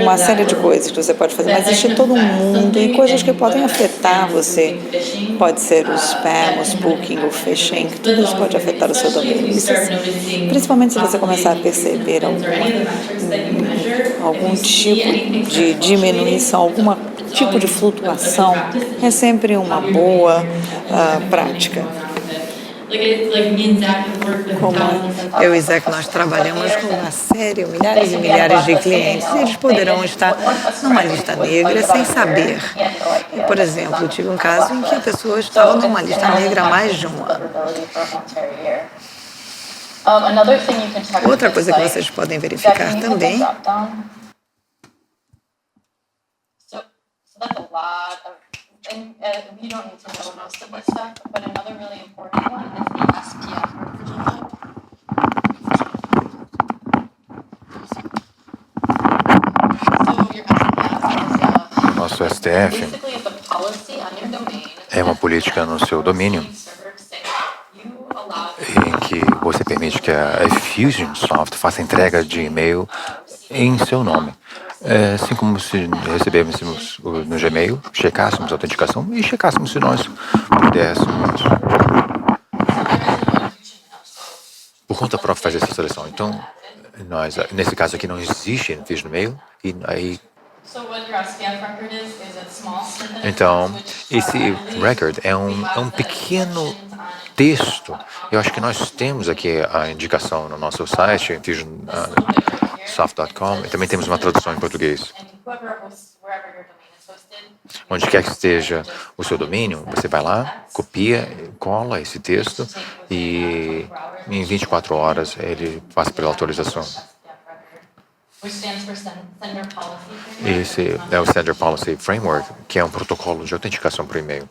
uma série de coisas que você pode fazer, mas existe todo um mundo e coisas que podem afetar você. Pode ser o spam, o spooking, o phishing, tudo isso pode afetar o seu domínio. Principalmente se você começar a perceber algum tipo de diminuição, algum tipo de flutuação, é sempre uma boa prática. Como eu e Zach, nós trabalhamos com uma série, milhares e milhares de clientes, e eles poderão estar numa lista negra sem saber. E, por exemplo, eu tive um caso em que a pessoa estava numa lista negra há mais de um ano. Outra coisa que vocês podem verificar também that's a lot of, and you don't need to know most of this stuff, but another really important one is the SPF representative. So your SPF is Nosso STF basically it's a policy on your domain. é uma política no seu domínio em que você permite que a Fusionsoft faça entrega de e-mail em seu nome. Assim como se recebêssemos no Gmail, checássemos a autenticação e checássemos se nós pudéssemos, por conta própria, fazer essa seleção. Então, nesse caso aqui, não existe Fusion Mail, e aí então, esse record é um pequeno texto. Eu acho que nós temos aqui a indicação no nosso site, Fusionsoft.com, e também temos uma tradução em português. Onde quer que esteja o seu domínio, você vai lá, copia, cola esse texto e em 24 horas ele passa pela atualização. Esse é o Sender Policy Framework, que é um protocolo de autenticação por e-mail.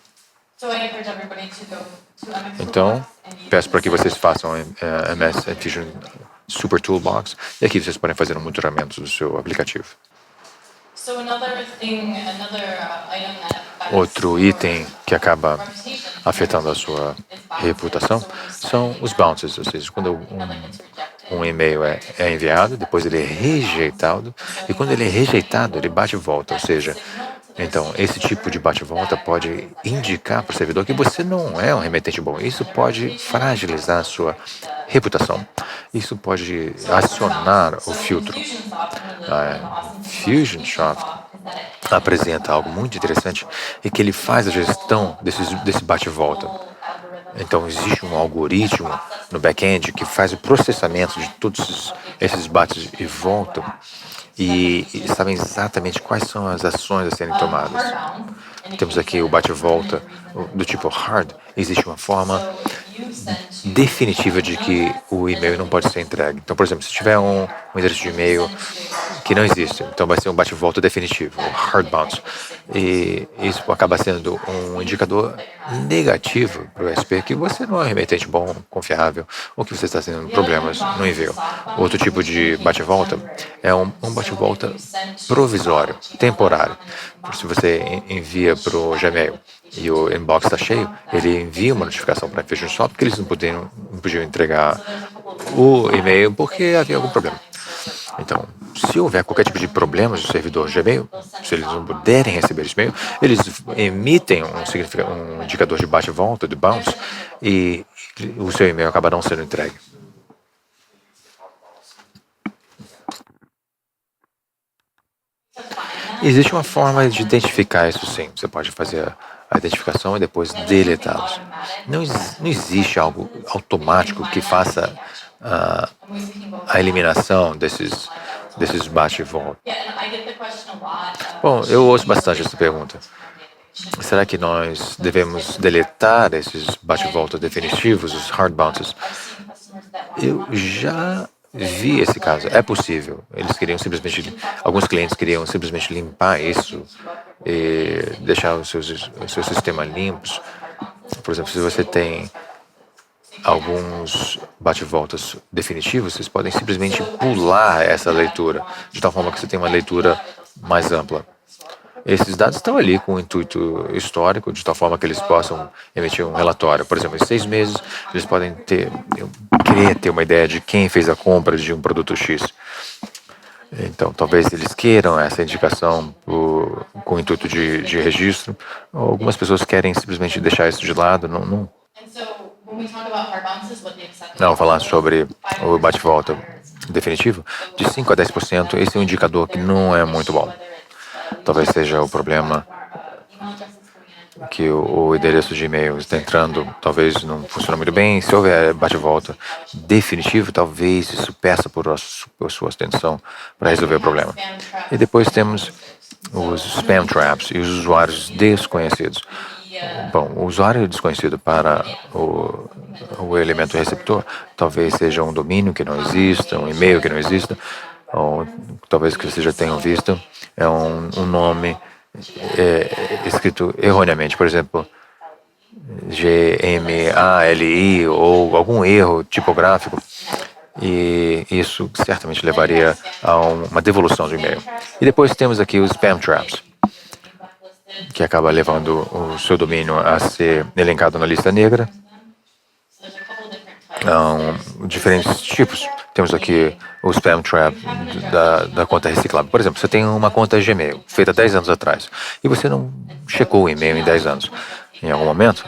Então, peço para que vocês façam MS Fusion Super Toolbox, e aqui vocês podem fazer um monitoramento do seu aplicativo. Outro item que acaba afetando a sua reputação são os bounces, ou seja, quando um e-mail é enviado, depois ele é rejeitado, e quando ele é rejeitado, ele bate e volta, ou seja, então esse tipo de bate-volta pode indicar para o servidor que você não é um remetente bom. Isso pode fragilizar a sua reputação. Isso pode acionar o filtro. A Fusionsoft apresenta algo muito interessante, e que ele faz a gestão desse bate-volta. Então, existe um algoritmo no back-end que faz o processamento de todos esses bates e volta e sabem exatamente quais são as ações a serem tomadas. Temos aqui o bate-volta do tipo hard. Existe uma forma definitiva de que o e-mail não pode ser entregue. Então, por exemplo, se tiver um endereço de e-mail que não existe. Então vai ser um bate-volta definitivo, um hard bounce. E isso acaba sendo um indicador negativo para o SP, que você não é um remetente bom, confiável, ou que você está tendo problemas no envio. Outro tipo de bate-volta é um bate-volta provisório, temporário. Se você envia para o Gmail e o inbox está cheio, ele envia uma notificação para a Infusionsoft porque eles não podiam entregar o e-mail porque havia algum problema. Então, se houver qualquer tipo de problema no servidor Gmail, se eles não puderem receber esse e-mail, eles emitem um indicador de bate-volta, de bounce, e o seu e-mail acaba não sendo entregue. Existe uma forma de identificar isso, sim. Você pode fazer a identificação e depois deletá-los. Não existe algo automático que faça a eliminação desses bate e volta. Bom, eu ouço bastante essa pergunta. Será que nós devemos deletar esses bate e volta definitivos, os hard bounces? Eu já vi esse caso. É possível. Alguns clientes queriam simplesmente limpar isso e deixar o seu sistema limpos. Por exemplo, se você tem alguns bate-voltas definitivos, vocês podem simplesmente pular essa leitura, de tal forma que você tem uma leitura mais ampla. Esses dados estão ali com o intuito histórico, de tal forma que eles possam emitir um relatório. Por exemplo, em 6 meses, eles podem querer ter uma ideia de quem fez a compra de um produto X. Então, talvez eles queiram essa indicação com o intuito de registro. Algumas pessoas querem simplesmente deixar isso de lado. Não, falar sobre o bate-volta definitivo, de 5 a 10%, esse é um indicador que não é muito bom. Talvez seja o problema que o endereço de e-mail está entrando, talvez não funcione muito bem. Se houver bate-volta definitivo, talvez isso peça por sua atenção para resolver o problema. E depois temos os spam traps e os usuários desconhecidos. Bom, o usuário desconhecido para o elemento receptor talvez seja um domínio que não exista, um e-mail que não exista, ou talvez que vocês já tenham visto, é um nome escrito erroneamente, por exemplo, GMALI ou algum erro tipográfico, e isso certamente levaria a uma devolução do e-mail. E depois temos aqui os spam traps, que acaba levando o seu domínio a ser elencado na lista negra. Diferentes tipos. Temos aqui o spam trap da conta reciclável. Por exemplo, você tem uma conta Gmail feita 10 anos atrás e você não checou o e-mail em 10 anos. Em algum momento,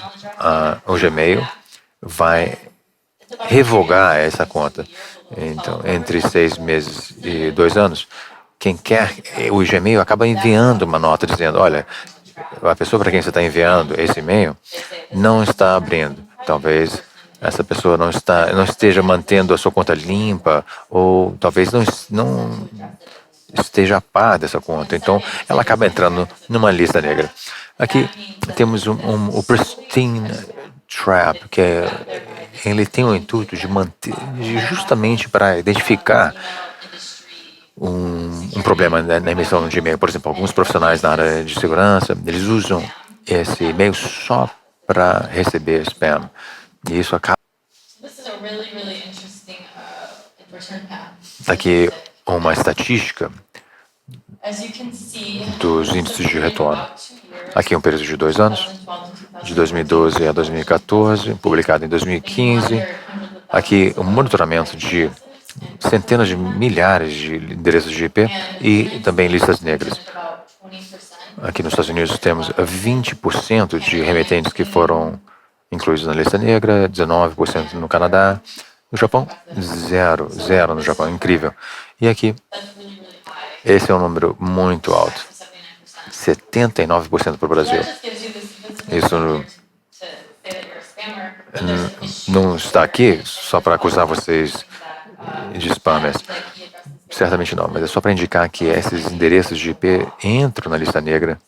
o Gmail vai revogar essa conta. Então, entre 6 meses e 2 anos, quem quer, o Gmail acaba enviando uma nota dizendo, olha, a pessoa para quem você está enviando esse e-mail não está abrindo. Talvez essa pessoa não esteja mantendo a sua conta limpa, ou talvez não esteja a par dessa conta. Então, ela acaba entrando numa lista negra. Aqui temos o Pristine Trap, que ele tem o intuito de manter, justamente para identificar um problema na emissão de e-mail. Por exemplo, alguns profissionais na área de segurança, eles usam esse e-mail só para receber spam. E isso acaba. Aqui uma estatística dos índices de retorno. Aqui um período de 2 anos, de 2012 a 2014, publicado em 2015. Aqui um monitoramento de centenas de milhares de endereços de IP e também listas negras. Aqui nos Estados Unidos temos 20% de remetentes que foram incluídos na lista negra, 19% no Canadá. No Japão, zero no Japão, incrível. E aqui, esse é um número muito alto, 79% para o Brasil. Isso não está aqui só para acusar vocês de spammers. Certamente não, mas é só para indicar que esses endereços de IP entram na lista negra.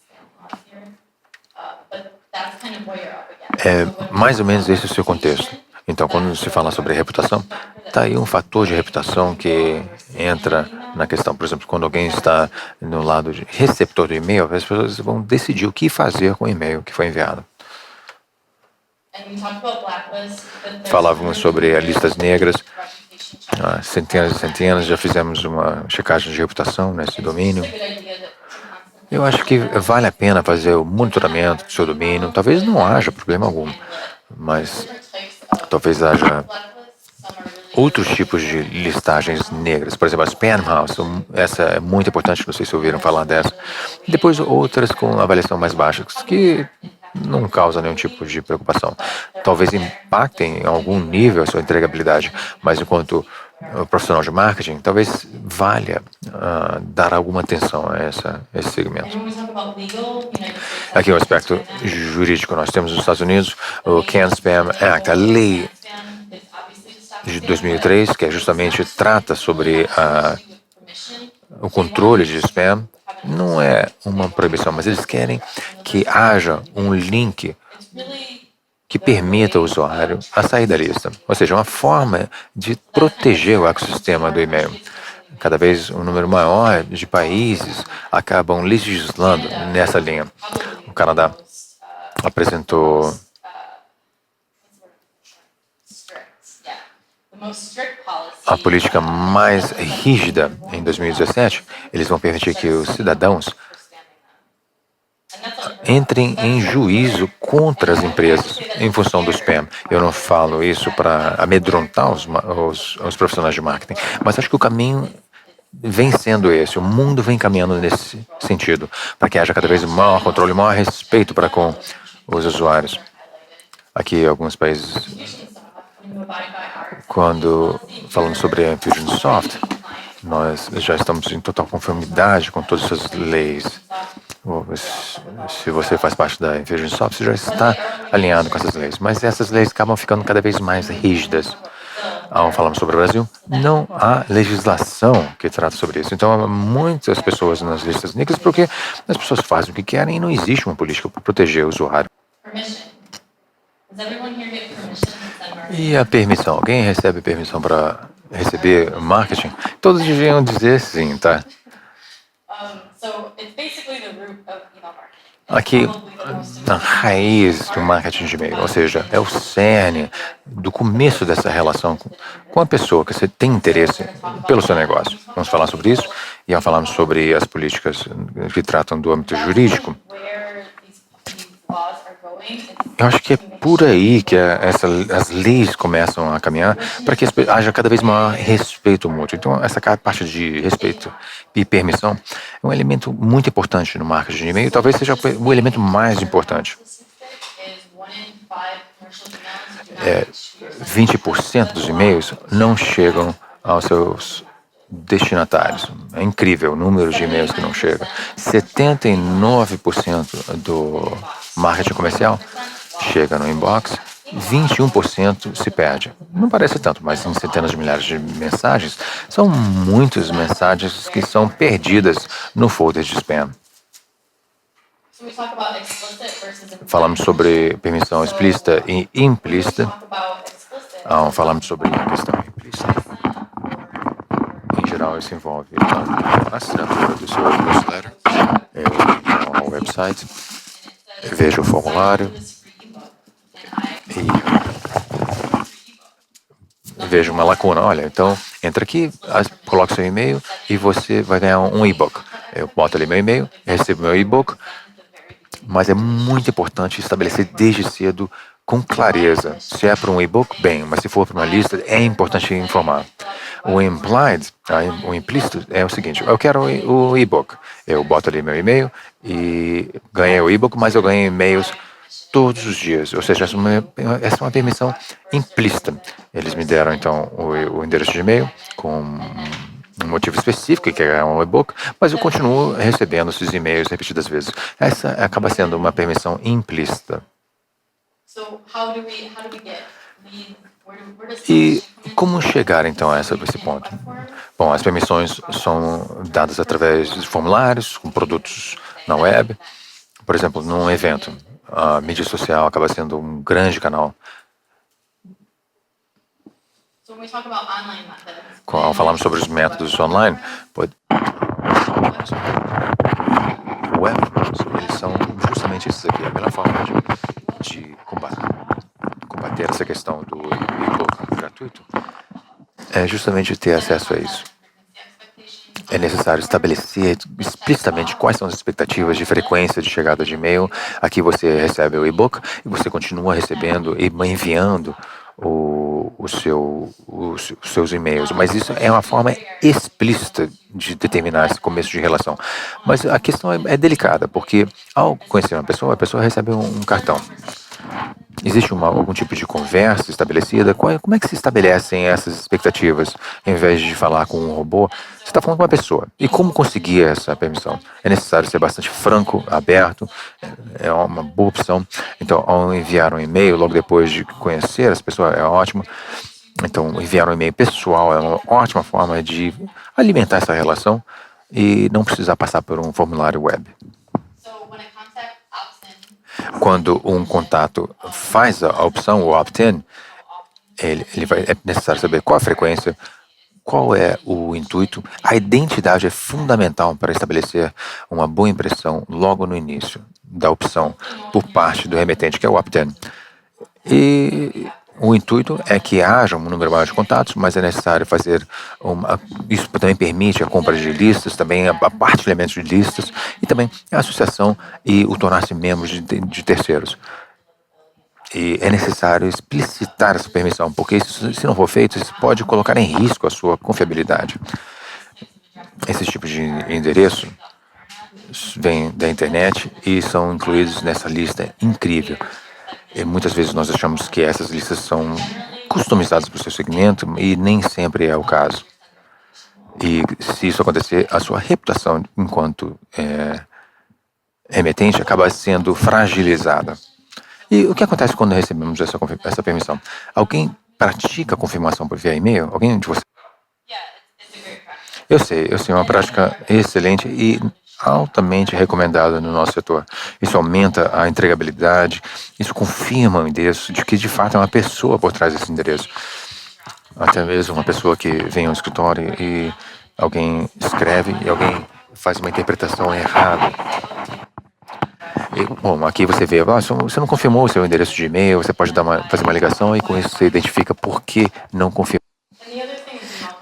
É mais ou menos esse o seu contexto. Então, quando se fala sobre reputação, está aí um fator de reputação que entra na questão. Por exemplo, quando alguém está no lado de receptor do e-mail, as pessoas vão decidir o que fazer com o e-mail que foi enviado. Falávamos sobre listas negras, centenas e centenas, já fizemos uma checagem de reputação nesse domínio. Eu acho que vale a pena fazer o monitoramento do seu domínio. Talvez não haja problema algum, mas talvez haja outros tipos de listagens negras. Por exemplo, a Spam House, essa é muito importante, não sei se ouviram falar dessa. Depois outras com avaliação mais baixa, que não causam nenhum tipo de preocupação. Talvez impactem em algum nível a sua entregabilidade, mas enquanto profissional de marketing, talvez valha dar alguma atenção a esse segmento. Aqui o aspecto jurídico. Nós temos nos Estados Unidos o Can Spam Act, a lei de 2003, que justamente trata sobre o controle de spam. Não é uma proibição, mas eles querem que haja um link que permita ao usuário a sair da lista. Ou seja, uma forma de proteger o ecossistema do e-mail. Cada vez um número maior de países acabam legislando nessa linha. O Canadá apresentou a política mais rígida em 2017. Eles vão permitir que os cidadãos entrem em juízo contra as empresas em função do spam. Eu não falo isso para amedrontar os profissionais de marketing, mas acho que o caminho vem sendo esse. O mundo vem caminhando nesse sentido, para que haja cada vez maior controle, maior respeito para com os usuários. Aqui, alguns países, quando falamos sobre a Infusionsoft, nós já estamos em total conformidade com todas essas leis. Se você faz parte da Infusionsoft, você já está alinhado com essas leis. Mas essas leis acabam ficando cada vez mais rígidas. Ao falarmos sobre o Brasil, não há legislação que trata sobre isso. Então, há muitas pessoas nas listas negras porque as pessoas fazem o que querem e não existe uma política para proteger o usuário. E a permissão? Alguém recebe permissão para receber marketing? Todos deviam dizer sim, tá? Aqui, na raiz do marketing de e-mail, ou seja, é o cerne do começo dessa relação com a pessoa que você tem interesse pelo seu negócio. Vamos falar sobre isso e ao falarmos sobre as políticas que tratam do âmbito jurídico. Eu acho que é por aí que as leis começam a caminhar para que haja cada vez maior respeito mútuo. Então, essa parte de respeito e permissão é um elemento muito importante no marketing de e-mail, talvez seja o elemento mais importante. 20% dos e-mails não chegam aos seus destinatários. É incrível o número de e-mails que não chegam. 79% do marketing comercial chega no inbox, 21% se perde. Não parece tanto, mas em centenas de milhares de mensagens, são muitas mensagens que são perdidas no folder de spam. Falamos sobre permissão explícita e implícita. Falamos sobre a questão implícita. Em geral, isso envolve a assinatura do seu newsletter. Eu vou ao website, vejo o formulário e vejo uma lacuna. Olha, então entra aqui, coloca seu e-mail e você vai ganhar um e-book. Eu boto ali meu e-mail, recebo meu e-book, mas é muito importante estabelecer desde cedo com clareza. Se é para um e-book, bem, mas se for para uma lista, é importante informar. O implied, o implícito, é o seguinte: eu quero o e-book. Eu boto ali meu e-mail e ganhei o e-book, mas eu ganho e-mails todos os dias. Ou seja, essa é uma permissão implícita. Eles me deram, então, o endereço de e-mail com um motivo específico, que é um e-book, mas eu continuo recebendo esses e-mails repetidas vezes. Essa acaba sendo uma permissão implícita. E como chegar, então, a esse ponto? Bom, as permissões são dadas através de formulários, com produtos na web. Por exemplo, num evento, a mídia social acaba sendo um grande canal. Quando falamos sobre os métodos online, web, eles são justamente esses aqui. A melhor forma de combater essa questão do e-book gratuito é justamente ter acesso a isso. É necessário estabelecer explicitamente quais são as expectativas de frequência de chegada de e-mail. Aqui você recebe o e-book e você continua recebendo e enviando os seus e-mails. Mas isso é uma forma explícita de determinar esse começo de relação. Mas a questão é delicada, porque ao conhecer uma pessoa, a pessoa recebe um cartão. Existe algum tipo de conversa estabelecida? Como é que se estabelecem essas expectativas? Em vez de falar com um robô, você está falando com uma pessoa. E como conseguir essa permissão? É necessário ser bastante franco, aberto, é uma boa opção. Então, ao enviar um e-mail, logo depois de conhecer as pessoas, é ótimo. Então, enviar um e-mail pessoal é uma ótima forma de alimentar essa relação e não precisar passar por um formulário web. Quando um contato faz a opção, o opt-in, é necessário saber qual a frequência, qual é o intuito. A identidade é fundamental para estabelecer uma boa impressão logo no início da opção por parte do remetente, que é o opt-in. E o intuito é que haja um número maior de contatos, mas é necessário fazer isso também permite a compra de listas, também a partilhamento de listas e também a associação e o tornar-se membros de terceiros. E é necessário explicitar essa permissão, porque se não for feito, isso pode colocar em risco a sua confiabilidade. Esses tipos de endereço vêm da internet e são incluídos nessa lista incrível. E muitas vezes nós achamos que essas listas são customizadas para o seu segmento e nem sempre é o caso. E se isso acontecer, a sua reputação enquanto remetente acaba sendo fragilizada. E o que acontece quando recebemos essa permissão? Alguém pratica a confirmação por via e-mail? Alguém de vocês? Eu sei, é uma prática excelente e altamente recomendada no nosso setor. Isso aumenta a entregabilidade, isso confirma o endereço de que de fato é uma pessoa por trás desse endereço. Até mesmo uma pessoa que vem ao escritório e alguém escreve e alguém faz uma interpretação errada. Bom, aqui você vê, você não confirmou o seu endereço de e-mail, você pode fazer uma ligação e com isso você identifica por que não confirmou.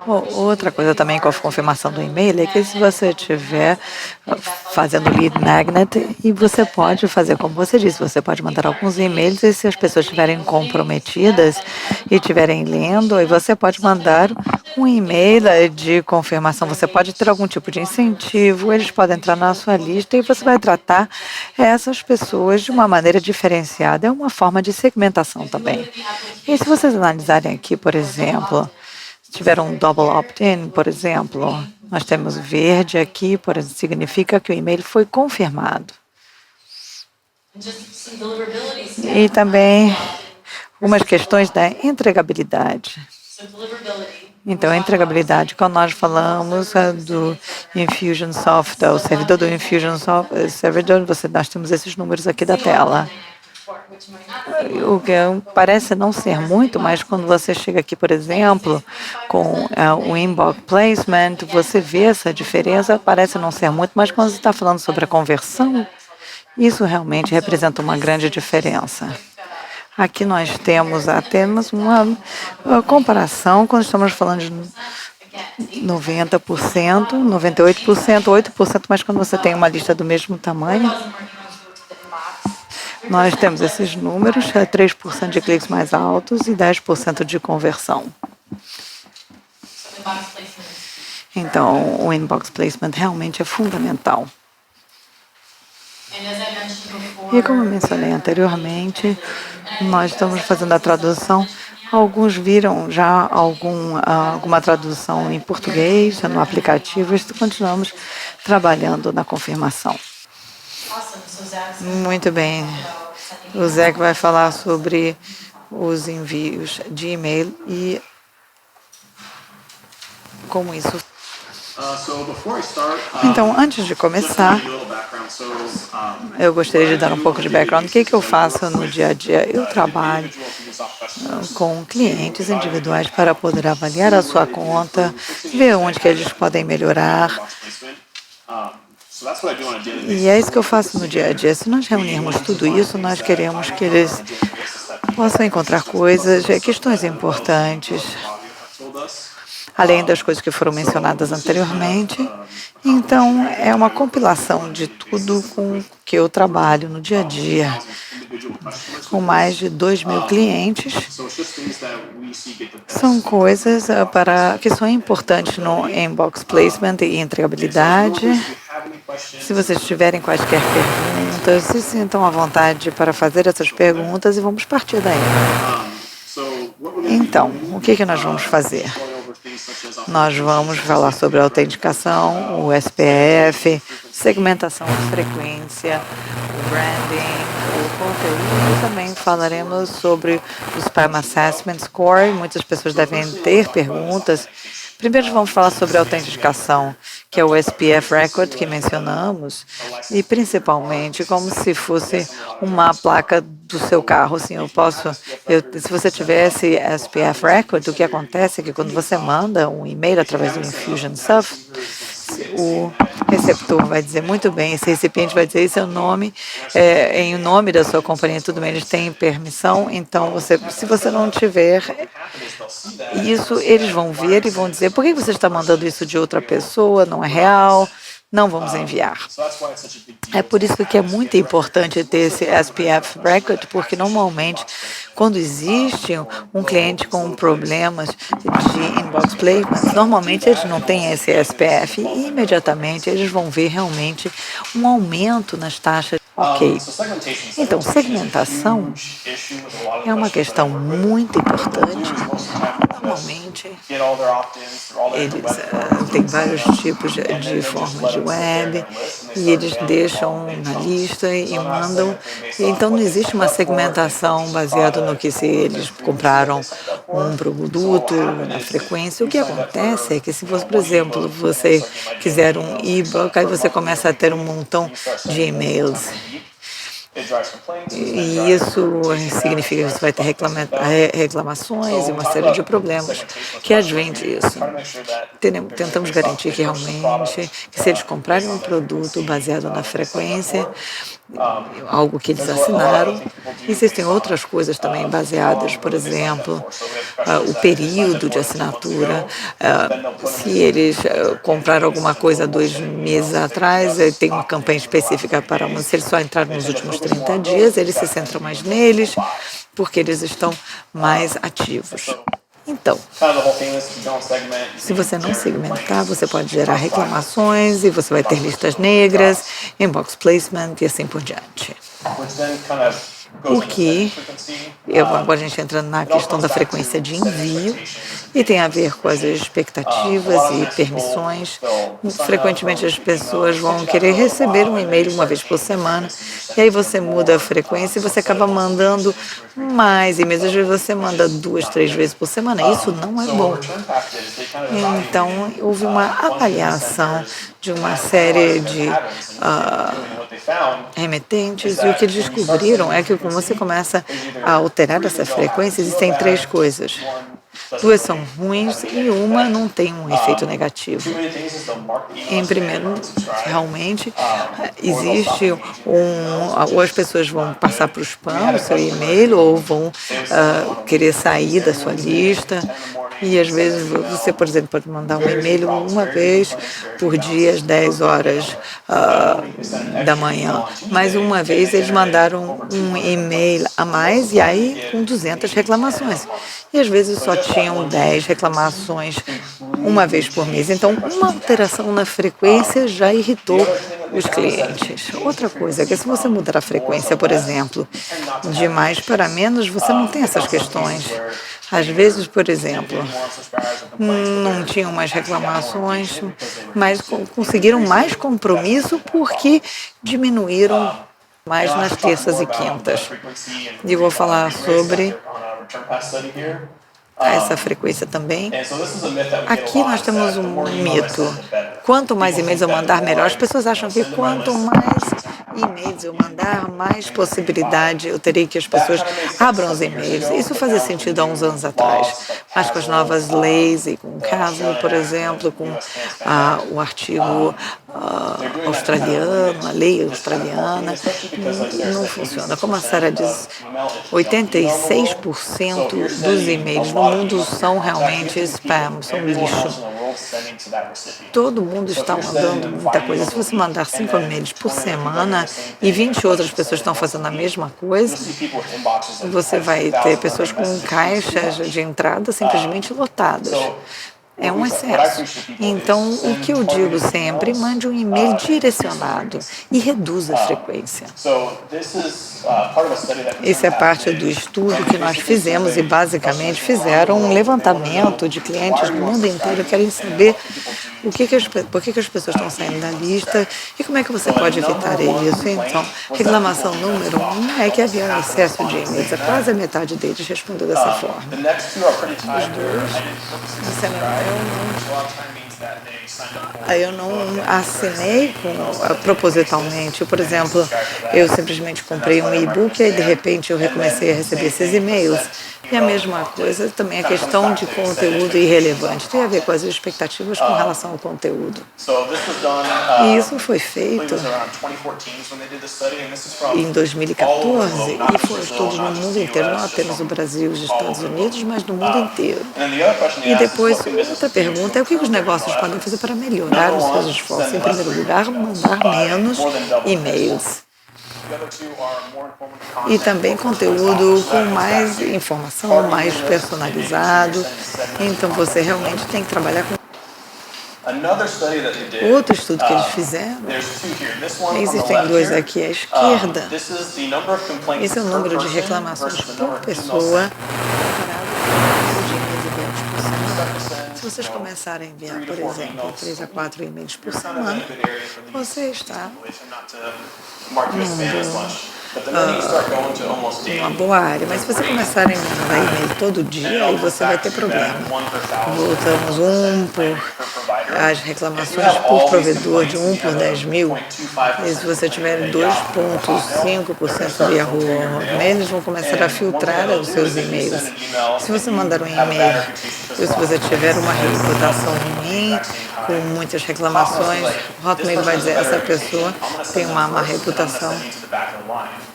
Outra coisa também com a confirmação do e-mail é que se você estiver fazendo lead magnet, e você pode fazer como você disse, você pode mandar alguns e-mails e se as pessoas estiverem comprometidas e estiverem lendo, aí você pode mandar um e-mail de confirmação, você pode ter algum tipo de incentivo, eles podem entrar na sua lista e você vai tratar essas pessoas de uma maneira diferenciada, é uma forma de segmentação também. E se vocês analisarem aqui, por exemplo, tiver um double opt-in, por exemplo, nós temos verde aqui, por exemplo, significa que o e-mail foi confirmado. E também algumas questões da entregabilidade. Então, a entregabilidade, quando nós falamos do Infusionsoft, o servidor do Infusionsoft, nós temos esses números aqui da tela. O que parece não ser muito, mas quando você chega aqui, por exemplo, com o inbox placement, você vê essa diferença, parece não ser muito, mas quando você está falando sobre a conversão, isso realmente representa uma grande diferença. Aqui nós temos apenas uma comparação quando estamos falando de 90%, 98%, 8%, mas quando você tem uma lista do mesmo tamanho, nós temos esses números, 3% de cliques mais altos e 10% de conversão. Então, o inbox placement realmente é fundamental. E como eu mencionei anteriormente, nós estamos fazendo a tradução. Alguns viram já alguma tradução em português no aplicativo e continuamos trabalhando na confirmação. Muito bem. O Zé vai falar sobre os envios de e-mail e como isso. Então, antes de começar, eu gostaria de dar um pouco de background. O que eu faço no dia a dia? Eu trabalho com clientes individuais para poder avaliar a sua conta, ver onde que eles podem melhorar. E é isso que eu faço no dia a dia. Se nós reunirmos tudo isso, nós queremos que eles possam encontrar coisas, questões importantes, além das coisas que foram mencionadas anteriormente. Então, é uma compilação de tudo com que eu trabalho no dia a dia, com mais de 2.000 clientes. São coisas que são importantes no inbox placement e entregabilidade. Se vocês tiverem quaisquer perguntas, se sintam à vontade para fazer essas perguntas e vamos partir daí. Então, o que nós vamos fazer? Nós vamos falar sobre a autenticação, o SPF, segmentação de frequência, o branding, o conteúdo. Também falaremos sobre o Spam Assessment Score. Muitas pessoas devem ter perguntas. Primeiro vamos falar sobre a autenticação, que é o SPF Record que mencionamos, e principalmente como se fosse uma placa do seu carro. Assim, se você tivesse SPF Record, o que acontece é que quando você manda um e-mail através do Infusionsoft, o receptor vai dizer muito bem, esse recipiente vai dizer seu nome, em nome da sua companhia, tudo bem, eles têm permissão, então se você não tiver isso, eles vão ver e vão dizer, por que você está mandando isso de outra pessoa, não é real, não vamos enviar. É por isso que é muito importante ter esse SPF Record, porque normalmente, quando existe um cliente com problemas de inbox placements, normalmente eles não têm esse SPF e imediatamente eles vão ver realmente um aumento nas taxas. Ok. Então, segmentação é uma questão muito importante. Normalmente, eles têm vários tipos de formas de web e eles deixam na lista e mandam. Então, não existe uma segmentação baseada no que se eles compraram um produto, na frequência. O que acontece é que se, por exemplo, você quiser um e-book, aí você começa a ter um montão de e-mails. E isso significa que você vai ter reclamações e uma série de problemas que advêm disso. Tentamos garantir que realmente, que se eles comprarem um produto baseado na frequência, algo que eles assinaram, existem outras coisas também baseadas, por exemplo, o período de assinatura. Se eles compraram alguma coisa 2 meses atrás, tem uma campanha específica para uma. Se eles só entraram nos últimos 30 dias, eles se centram mais neles, porque eles estão mais ativos. Então, se você não segmentar, você pode gerar reclamações e você vai ter listas negras, inbox placement e assim por diante. O que, agora a gente entra na questão da frequência de envio e tem a ver com as expectativas e permissões. Frequentemente as pessoas vão querer receber um e-mail uma vez por semana e aí você muda a frequência e você acaba mandando mais e-mails. Às vezes você manda 2, 3 vezes por semana. Isso não é bom. Então, houve uma avaliação de uma série de remetentes e o que eles descobriram é que quando você começa a alterar essa frequência, existem 3 coisas. 2 são ruins e uma não tem um efeito negativo. Em primeiro, realmente, existe ou as pessoas vão passar para o spam, o seu e-mail, ou vão querer sair da sua lista. E às vezes você, por exemplo, pode mandar um e-mail uma vez por dia às 10 horas da manhã. Mas uma vez eles mandaram um e-mail a mais e aí com 200 reclamações. E às vezes só tinham 10 reclamações uma vez por mês. Então, uma alteração na frequência já irritou os clientes. Outra coisa é que se você mudar a frequência, por exemplo, de mais para menos, você não tem essas questões. Às vezes, por exemplo, não tinham mais reclamações, mas conseguiram mais compromisso porque diminuíram mais nas terças e quintas. E vou falar sobre essa frequência também. Aqui nós temos um mito. Quanto mais e-mails eu mandar, melhor. As pessoas acham que quanto mais e-mails, eu mandar mais possibilidade, eu teria que as pessoas abram os e-mails. Isso fazia sentido há uns anos atrás, mas com as novas leis e com o caso, por exemplo, com o artigo australiano, a lei australiana, não funciona. Como a Sarah diz, 86% dos e-mails no mundo são realmente spam, são lixo. Todo mundo está mandando muita coisa. Se você mandar 5 e-mails por semana e 20 outras pessoas estão fazendo a mesma coisa, você vai ter pessoas com caixas de entrada simplesmente lotadas. É um excesso. Então, o que eu digo sempre, mande um e-mail direcionado e reduza a frequência. Isso é parte do estudo que nós fizemos e basicamente fizeram um levantamento de clientes do mundo inteiro que querem saber por que as pessoas estão saindo da lista e como é que você pode evitar isso. Então, reclamação número 1 é que havia um excesso de e-mails. Quase a metade deles respondeu dessa forma. Os dois disseram, eu não assinei propositalmente. Por exemplo, eu simplesmente comprei um e-book e de repente eu recomecei a receber esses e-mails. E a mesma coisa também a questão de conteúdo irrelevante. Tem a ver com as expectativas com relação ao conteúdo. E isso foi feito em 2014 e foi estudos no mundo inteiro, não apenas no Brasil e nos Estados Unidos, mas no mundo inteiro. E depois, outra pergunta é o que os negócios podem fazer para melhorar os seus esforços. Em primeiro lugar, mandar menos e-mails. E também conteúdo com mais informação, mais personalizado. Então, você realmente tem que trabalhar com... Outro estudo que eles fizeram, existem dois aqui à esquerda. Esse é o número de reclamações por pessoa. Se vocês começarem a enviar, por exemplo, 3 a 4 e-mails por semana, você está numa boa área. Mas se você começar a mandar e-mail todo dia, aí você vai ter problema. Voltamos as reclamações por provedor de 1 por 10 mil. E se você tiver 2,5% de Yahoo, eles vão começar a filtrar os seus e-mails. Se você mandar um e-mail, se você tiver uma reputação ruim, com muitas reclamações, o Hotmail vai dizer, essa pessoa tem uma má reputação.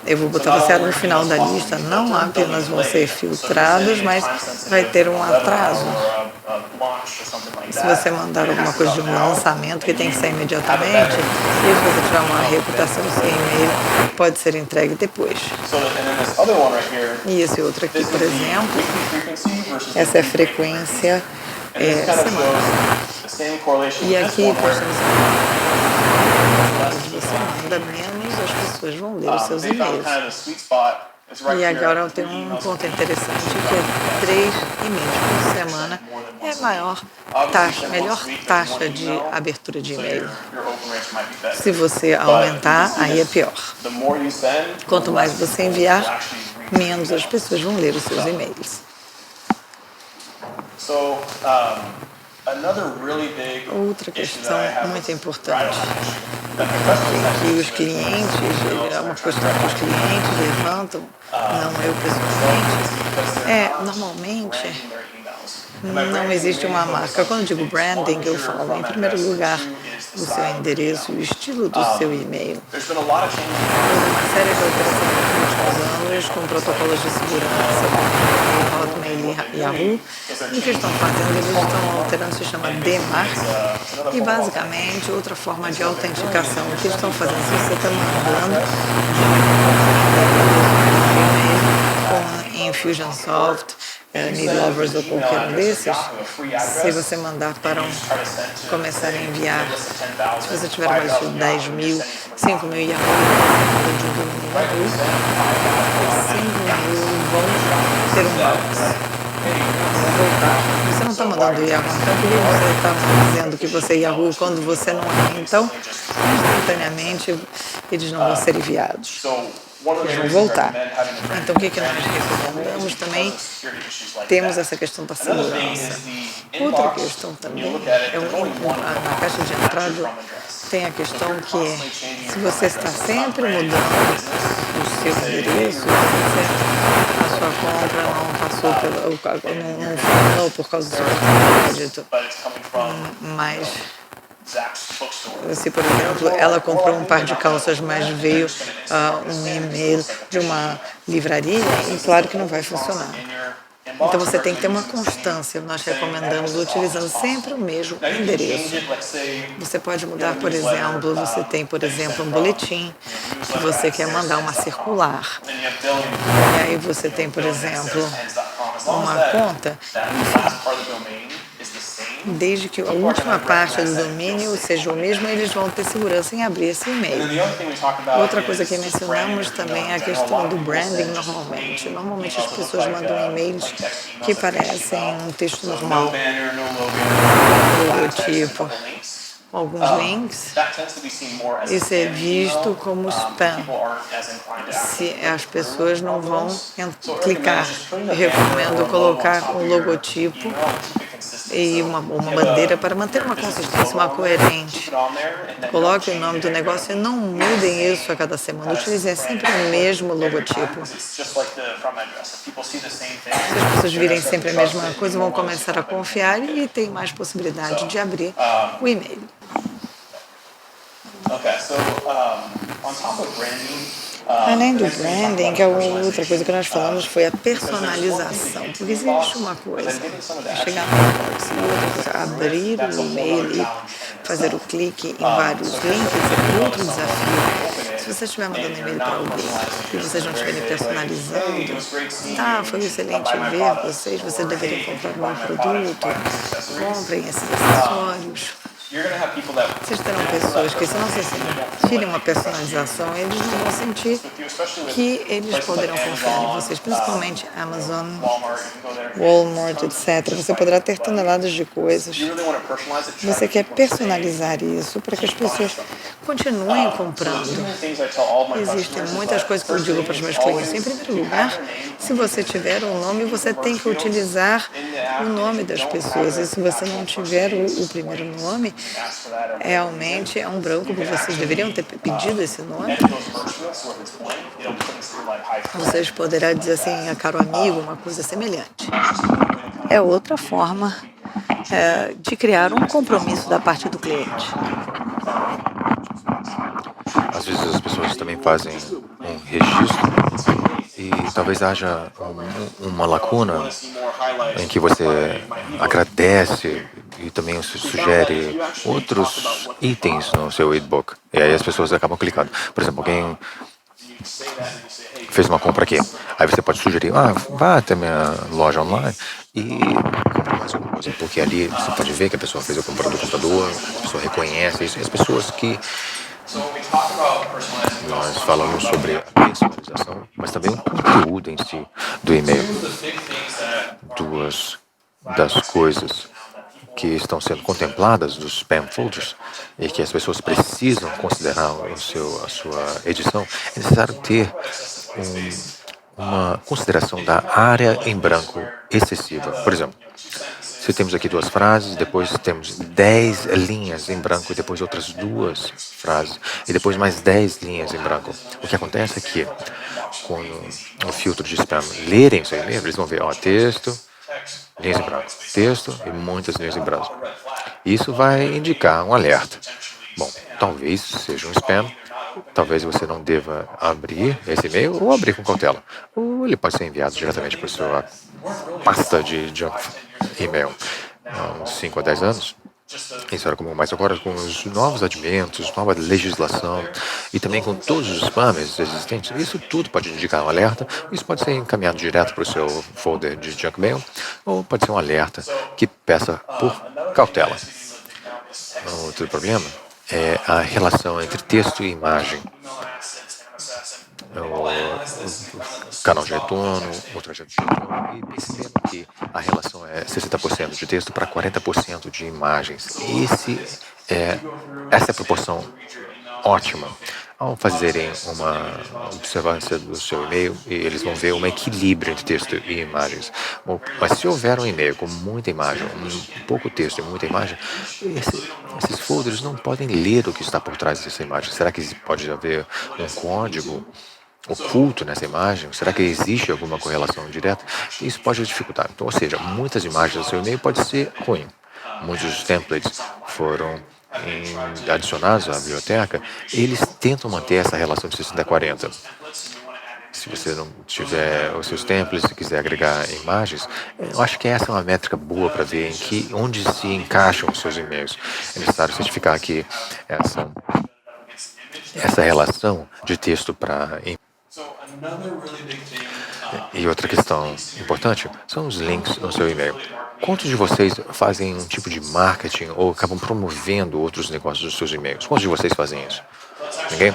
Eu vou botar você no final da lista, não apenas vão ser filtrados, mas vai ter um atraso. Se você mandar alguma coisa de um lançamento que tem que sair imediatamente, e se você tiver uma reputação sem e-mail, pode ser entregue depois. E esse outro aqui, por exemplo, essa é a frequência semanal. E aqui, você manda menos, as pessoas vão ler os seus e-mails. E agora eu tenho um ponto interessante, que é 3 e-mails por semana é a melhor taxa de abertura de e-mail. Se você aumentar, aí é pior. Quanto mais você enviar, menos as pessoas vão ler os seus e-mails. Outra questão muito importante é que os clientes, é uma questão que os clientes levantam, não eu pessoalmente, normalmente não existe uma marca. Quando eu digo branding, eu falo, em primeiro lugar, o seu endereço, o estilo do seu e-mail. Houve uma série de alterações nos últimos anos com protocolos de segurança, com Hotmail e Yahoo. E o que estão fazendo, eles estão alterando, se chama DMARC, e basicamente outra forma de autenticação. O que eles estão fazendo, se você está mandando com Infusionsoft, Needlovers ou qualquer um desses, se você mandar para começar a enviar, se você tiver mais de 10 mil, 5 mil Yahoo, 5 mil vão ter um bounce. Você não está mandando Yahoo, então por que você está dizendo que você é Yahoo quando você não é? Então, instantaneamente, eles não vão ser enviados. Eles vão voltar. Então, o que nós recomendamos também? Temos essa questão da segurança. Outra questão também na caixa de entrada tem a questão que se você está sempre mudando o seu endereço, a sua compra não passou não funcionou por causa do seu crédito, mas se, por exemplo, ela comprou um par de calças, mas veio um e-mail de uma livraria, e claro que não vai funcionar. Então, você tem que ter uma constância. Nós recomendamos utilizando sempre o mesmo endereço. Você pode mudar, por exemplo, você tem, por exemplo, um boletim que você quer mandar uma circular. E aí você tem, por exemplo, uma conta. Desde que a última parte do domínio seja o mesmo, eles vão ter segurança em abrir esse e-mail. Outra coisa que mencionamos também é a questão do branding normalmente. Normalmente as pessoas mandam e-mails que parecem um texto normal, logotipo, alguns links. Isso é visto como spam. Se as pessoas não vão clicar. Eu recomendo colocar um logotipo e uma bandeira para manter uma consistência, uma coerente. Coloque o nome do negócio e não mudem isso a cada semana. Utilizem sempre o mesmo logotipo. Se as pessoas virem sempre a mesma coisa, vão começar a confiar e tem mais possibilidade de abrir o e-mail. Além do branding, que é outra coisa que nós falamos foi a personalização. Porque existe uma coisa, chegar no box e outra coisa, abrir o e-mail e fazer o clique em vários links é outro desafio. Se você estiver mandando e-mail para alguém e vocês não estiverem personalizando, foi excelente ver vocês deveriam comprar um bom produto, comprem esses acessórios. Vocês terão pessoas que, se não sentirem uma personalização, eles não vão sentir que eles poderão confiar em vocês, principalmente Amazon, Walmart, etc. Você poderá ter toneladas de coisas. Você quer personalizar isso para que as pessoas continuem comprando. Existem muitas coisas que eu digo para os meus clientes. Em primeiro lugar, se você tiver um nome, você tem que utilizar o nome das pessoas. E se você não tiver o primeiro nome, realmente é um branco, porque vocês deveriam ter pedido esse nome. Vocês poderão dizer assim, caro amigo, uma coisa semelhante. É outra forma de criar um compromisso da parte do cliente. Às vezes as pessoas também fazem um registro e talvez haja uma lacuna em que você agradece e também sugere outros itens no seu e-book. E aí as pessoas acabam clicando. Por exemplo, alguém fez uma compra aqui. Aí você pode sugerir, vá até minha loja online e compre mais alguma coisa. Porque ali você pode ver que a pessoa fez a compra do computador, a pessoa reconhece isso. E as pessoas que nós falamos sobre a personalização, mas também o conteúdo em si do e-mail. Duas das coisas que estão sendo contempladas dos spam folders e que as pessoas precisam considerar a sua edição, é necessário ter uma consideração da área em branco excessiva. Por exemplo, se temos aqui duas frases, depois temos 10 linhas em branco e depois outras duas frases e depois mais 10 linhas em branco. O que acontece é que quando o filtro de spam lerem seu e-mail, eles vão ver, texto, linhas em branco, texto e muitas linhas em branco. Isso vai indicar um alerta. Bom, talvez seja um spam, talvez você não deva abrir esse e-mail ou abrir com cautela. Ou ele pode ser enviado diretamente para a sua pasta de junk e-mail. Há uns 5 a 10 anos, isso era comum, mas agora com os novos adventos, nova legislação e também com todos os spammers existentes, isso tudo pode indicar um alerta. Isso pode ser encaminhado direto para o seu folder de junk mail ou pode ser um alerta que peça por cautela. Outro problema é a relação entre texto e imagem. O canal de retorno, o trajeto de retorno, e percebendo que a relação é 60% de texto para 40% de imagens. Essa é a proporção ótima. Ao fazerem uma observância do seu e-mail, eles vão ver um equilíbrio entre texto e imagens. Bom, mas se houver um e-mail com muita imagem, pouco texto e muita imagem, esses folders não podem ler o que está por trás dessa imagem. Será que pode haver um código oculto nessa imagem? Será que existe alguma correlação direta? Isso pode dificultar. Então, ou seja, muitas imagens do seu e-mail pode ser ruim. Muitos templates foram adicionados à biblioteca, eles tentam manter essa relação de 60-40. Se você não tiver os seus templates e quiser agregar imagens, eu acho que essa é uma métrica boa para ver onde se encaixam os seus e-mails. É necessário certificar que essa relação de texto para e outra questão importante são os links no seu e-mail. Quantos de vocês fazem um tipo de marketing ou acabam promovendo outros negócios dos seus e-mails? Quantos de vocês fazem isso? Ninguém?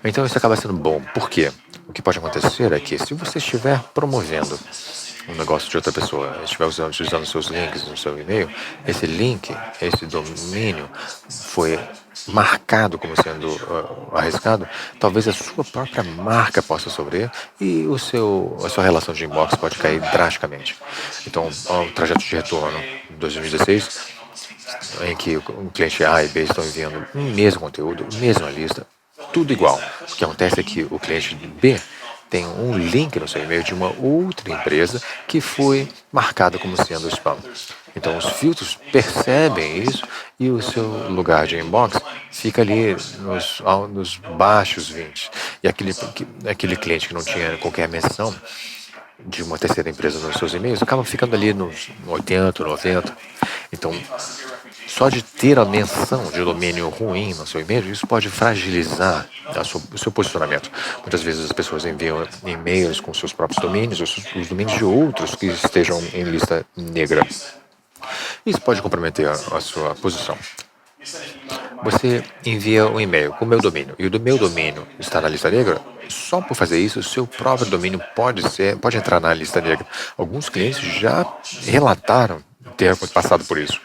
Então isso acaba sendo bom. Por quê? O que pode acontecer é que se você estiver promovendo um negócio de outra pessoa, estiver utilizando seus links no seu e-mail, esse link, esse domínio foi marcado como sendo arriscado, talvez a sua própria marca possa sofrer e a sua relação de inbox pode cair drasticamente. Então, o trajeto de retorno de 2016, em que o cliente A e B estão enviando o mesmo conteúdo, mesma lista, tudo igual. O que acontece é que o cliente B tem um link no seu e-mail de uma outra empresa que foi marcada como sendo spam. Então, os filtros percebem isso e o seu lugar de inbox fica ali nos baixos 20. E aquele cliente que não tinha qualquer menção de uma terceira empresa nos seus e-mails acaba ficando ali nos 80, 90. Então, só de ter a menção de domínio ruim no seu e-mail, isso pode fragilizar o seu posicionamento. Muitas vezes as pessoas enviam e-mails com seus próprios domínios, os domínios de outros que estejam em lista negra. Isso pode comprometer a sua posição. Você envia um e-mail com o meu domínio e o do meu domínio está na lista negra, só por fazer isso, o seu próprio domínio pode entrar na lista negra. Alguns clientes já relataram ter passado por isso.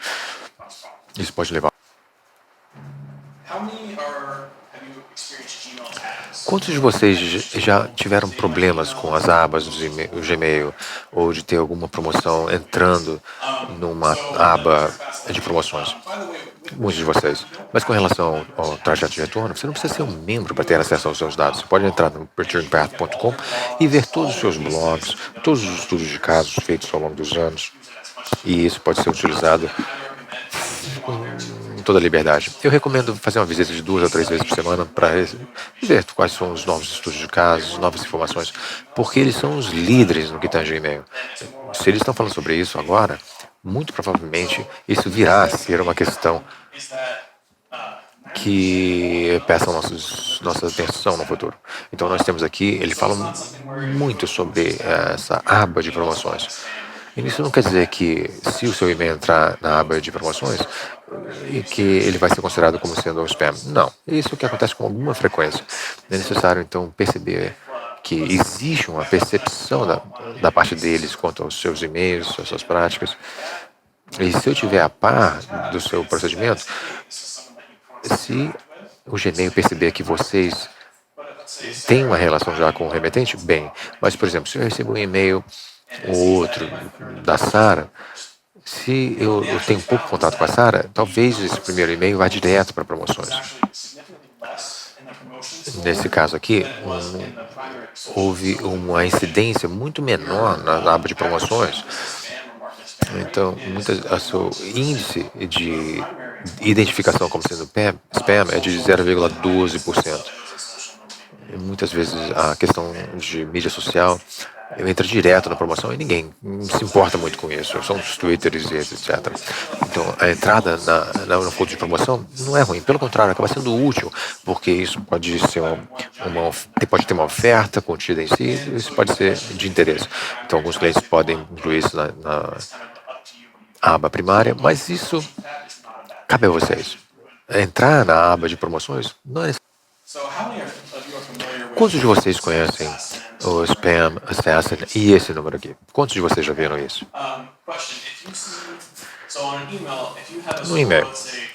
Isso pode levar. Quantos de vocês já tiveram problemas com as abas do Gmail ou de ter alguma promoção entrando numa aba de promoções? Muitos de vocês. Mas com relação ao trajeto de retorno, você não precisa ser um membro para ter acesso aos seus dados. Você pode entrar no returnpath.com e ver todos os seus blogs, todos os estudos de casos feitos ao longo dos anos. E isso pode ser utilizado com toda a liberdade. Eu recomendo fazer uma visita de 2 a 3 vezes por semana para ver quais são os novos estudos de casos, novas informações, porque eles são os líderes no que tange e-mail. Se eles estão falando sobre isso agora, muito provavelmente isso virá a ser uma questão que peça nossa atenção no futuro. Então nós temos aqui, ele fala muito sobre essa aba de promoções. E isso não quer dizer que se o seu e-mail entrar na aba de promoções, que ele vai ser considerado como sendo um spam. Não. Isso é o que acontece com alguma frequência. É necessário, então, perceber que existe uma percepção da parte deles quanto aos seus e-mails, às suas práticas. E se eu tiver a par do seu procedimento, se o Gmail perceber que vocês têm uma relação já com o remetente, bem. Mas, por exemplo, se eu recebo um e-mail ou outro da Sara, se eu tenho pouco contato com a Sara, talvez esse primeiro e-mail vá direto para promoções. Nesse caso aqui, houve uma incidência muito menor na aba de promoções. Então, o seu índice de identificação como sendo spam é de 0,12%. Muitas vezes a questão de mídia social entra direto na promoção e ninguém se importa muito com isso. São os Twitters e etc. Então, a entrada no folder de promoção não é ruim. Pelo contrário, acaba sendo útil, porque isso pode ser pode ter uma oferta contida em si, isso pode ser de interesse. Então, alguns clientes podem incluir isso na aba primária, mas isso cabe a vocês. Entrar na aba de promoções não é necessário. Quantos de vocês conhecem o Spam Assassin e esse número aqui? Quantos de vocês já viram isso? No e-mail,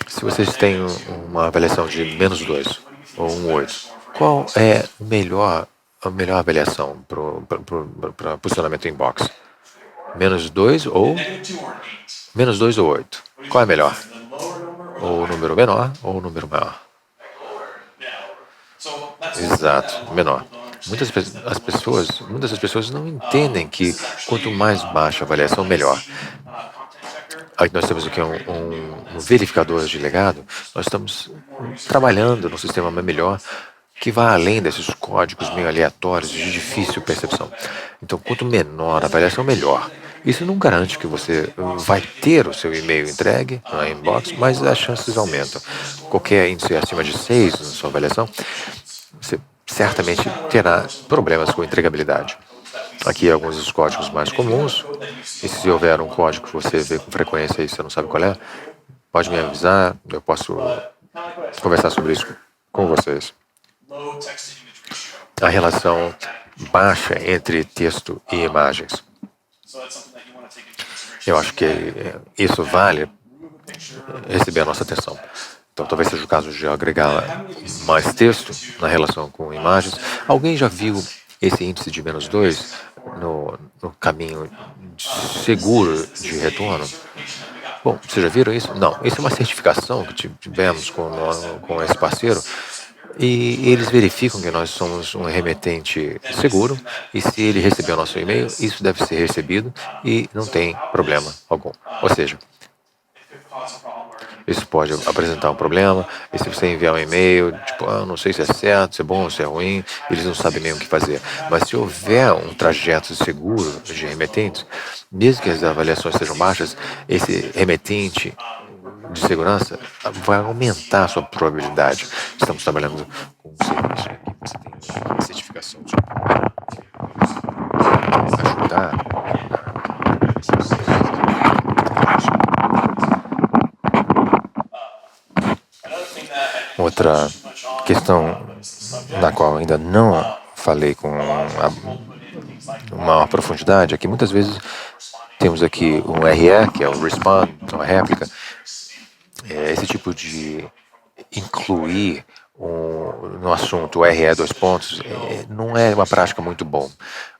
se vocês têm uma avaliação de -2, ou um 8. Qual é a melhor avaliação para posicionamento em box? -2 ou -2 ou 8? Qual é melhor? Ou o número menor ou o número maior? Exato, menor. Muitas das pessoas não entendem que quanto mais baixa a avaliação, melhor. Aí nós temos aqui um verificador de legado. Nós estamos trabalhando num sistema melhor que vai além desses códigos meio aleatórios de difícil percepção. Então, quanto menor a avaliação, melhor. Isso não garante que você vai ter o seu e-mail entregue na inbox, mas as chances aumentam. Qualquer índice acima de 6 na sua avaliação, você certamente terá problemas com entregabilidade. Aqui alguns dos códigos mais comuns, e se houver um código que você vê com frequência e você não sabe qual é, pode me avisar, eu posso conversar sobre isso com vocês. A relação baixa entre texto e imagens. Eu acho que isso vale receber a nossa atenção. Então, talvez seja o caso de agregar mais texto na relação com imagens. Alguém já viu esse índice de -2 no caminho seguro de retorno? Bom, vocês já viram isso? Não. Isso é uma certificação que tivemos com esse parceiro. E eles verificam que nós somos um remetente seguro, e se ele receber o nosso e-mail, isso deve ser recebido e não tem problema algum. Ou seja, isso pode apresentar um problema, e se você enviar um e-mail, tipo, não sei se é certo, se é bom, se é ruim, eles não sabem nem o que fazer. Mas se houver um trajeto seguro de remetentes, mesmo que as avaliações sejam baixas, esse remetente de segurança vai aumentar a sua probabilidade. Estamos trabalhando com um serviço aqui, você tem uma certificação de ajudar. Outra questão na qual ainda não falei com maior profundidade é que muitas vezes temos aqui um RE, que é o Respond, então a réplica. Esse tipo de incluir no assunto RE 2 pontos não é uma prática muito bom.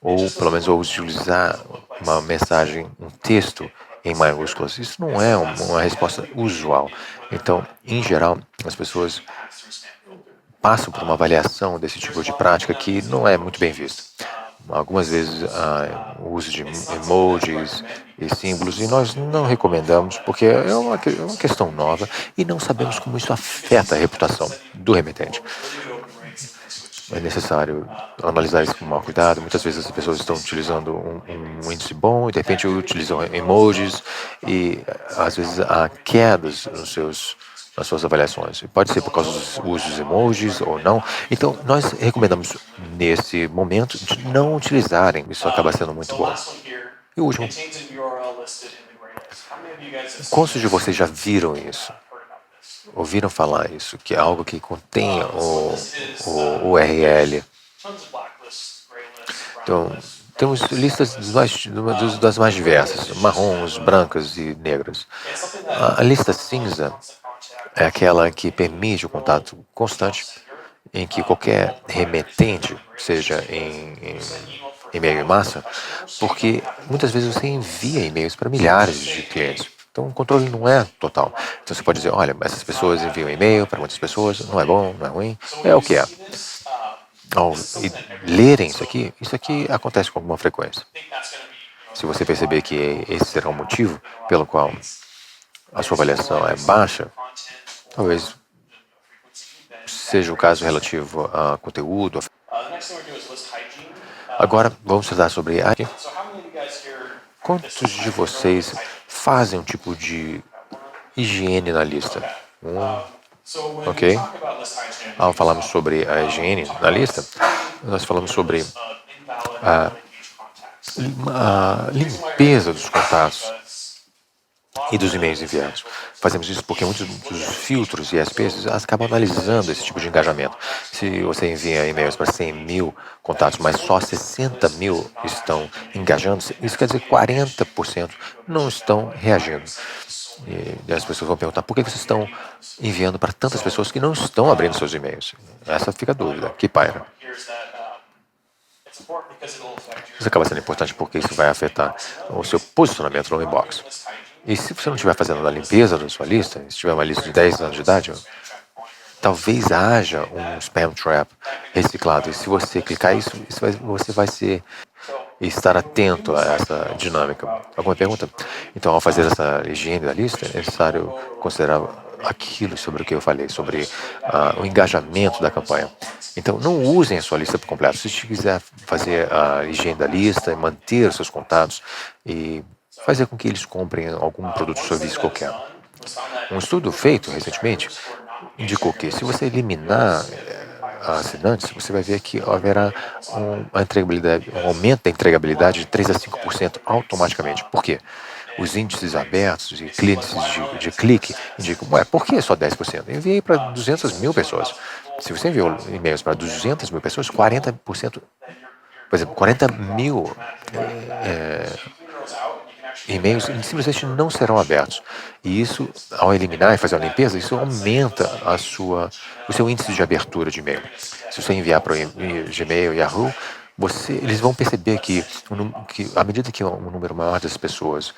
Ou, pelo menos, utilizar uma mensagem, um texto em maiúsculas. Isso não é uma resposta usual. Então, em geral, as pessoas passam por uma avaliação desse tipo de prática que não é muito bem vista. Algumas vezes o uso de emojis e símbolos, e nós não recomendamos porque é uma questão nova e não sabemos como isso afeta a reputação do remetente. É necessário analisar isso com maior cuidado. Muitas vezes as pessoas estão utilizando um índice bom e de repente utilizam emojis e às vezes há quedas nas suas avaliações. Pode ser por causa dos usos dos emojis ou não. Então, nós recomendamos, nesse momento, de não utilizarem. Isso acaba sendo muito bom. E o último. Quantos de vocês já viram isso? Ouviram falar isso? Que é algo que contém o URL. Então, temos listas das mais diversas, marrons, brancas e negras. A lista cinza é aquela que permite o contato constante, em que qualquer remetente, seja em e-mail em massa, porque muitas vezes você envia e-mails para milhares de clientes. Então, o controle não é total. Então, você pode dizer, olha, essas pessoas enviam e-mail para muitas pessoas, não é bom, não é ruim, é o que é. Ao lerem isso aqui acontece com alguma frequência. Se você perceber que esse será o motivo pelo qual a sua avaliação é baixa, talvez seja o caso relativo a conteúdo. Agora, vamos tratar sobre aqui. Quantos de vocês fazem um tipo de higiene na lista? Ok? Ao falarmos sobre a higiene na lista, nós falamos sobre a limpeza dos contatos e dos e-mails enviados. Fazemos isso porque muitos dos filtros e ISPs acabam analisando esse tipo de engajamento. Se você envia e-mails para 100 mil contatos, mas só 60 mil estão engajando, isso quer dizer que 40% não estão reagindo. E as pessoas vão perguntar por que vocês estão enviando para tantas pessoas que não estão abrindo seus e-mails. Essa fica a dúvida que paira. Isso acaba sendo importante porque isso vai afetar o seu posicionamento no inbox. E se você não estiver fazendo a limpeza da sua lista, se tiver uma lista de 10 anos de idade, talvez haja um spam trap reciclado. E se você clicar isso, você vai estar atento a essa dinâmica. Alguma pergunta? Então, ao fazer essa higiene da lista, é necessário considerar aquilo sobre o que eu falei, sobre o engajamento da campanha. Então, não usem a sua lista por completo. Se você quiser fazer a higiene da lista e manter os seus contatos e fazer com que eles comprem algum produto ou serviço qualquer. Um estudo feito recentemente indicou que se você eliminar assinantes, você vai ver que haverá um aumento da entregabilidade de 3 a 5% automaticamente. Por quê? Os índices abertos e índices de clique indicam, por que só 10%? Eu enviei para 200 mil pessoas. Se você enviou e-mails para 200 mil pessoas, 40%, por exemplo, 40 mil e-mails simplesmente não serão abertos. E isso, ao eliminar e fazer a limpeza, isso aumenta o seu índice de abertura de e-mail. Se você enviar para o Gmail e Yahoo, eles vão perceber que à medida que um número maior das pessoas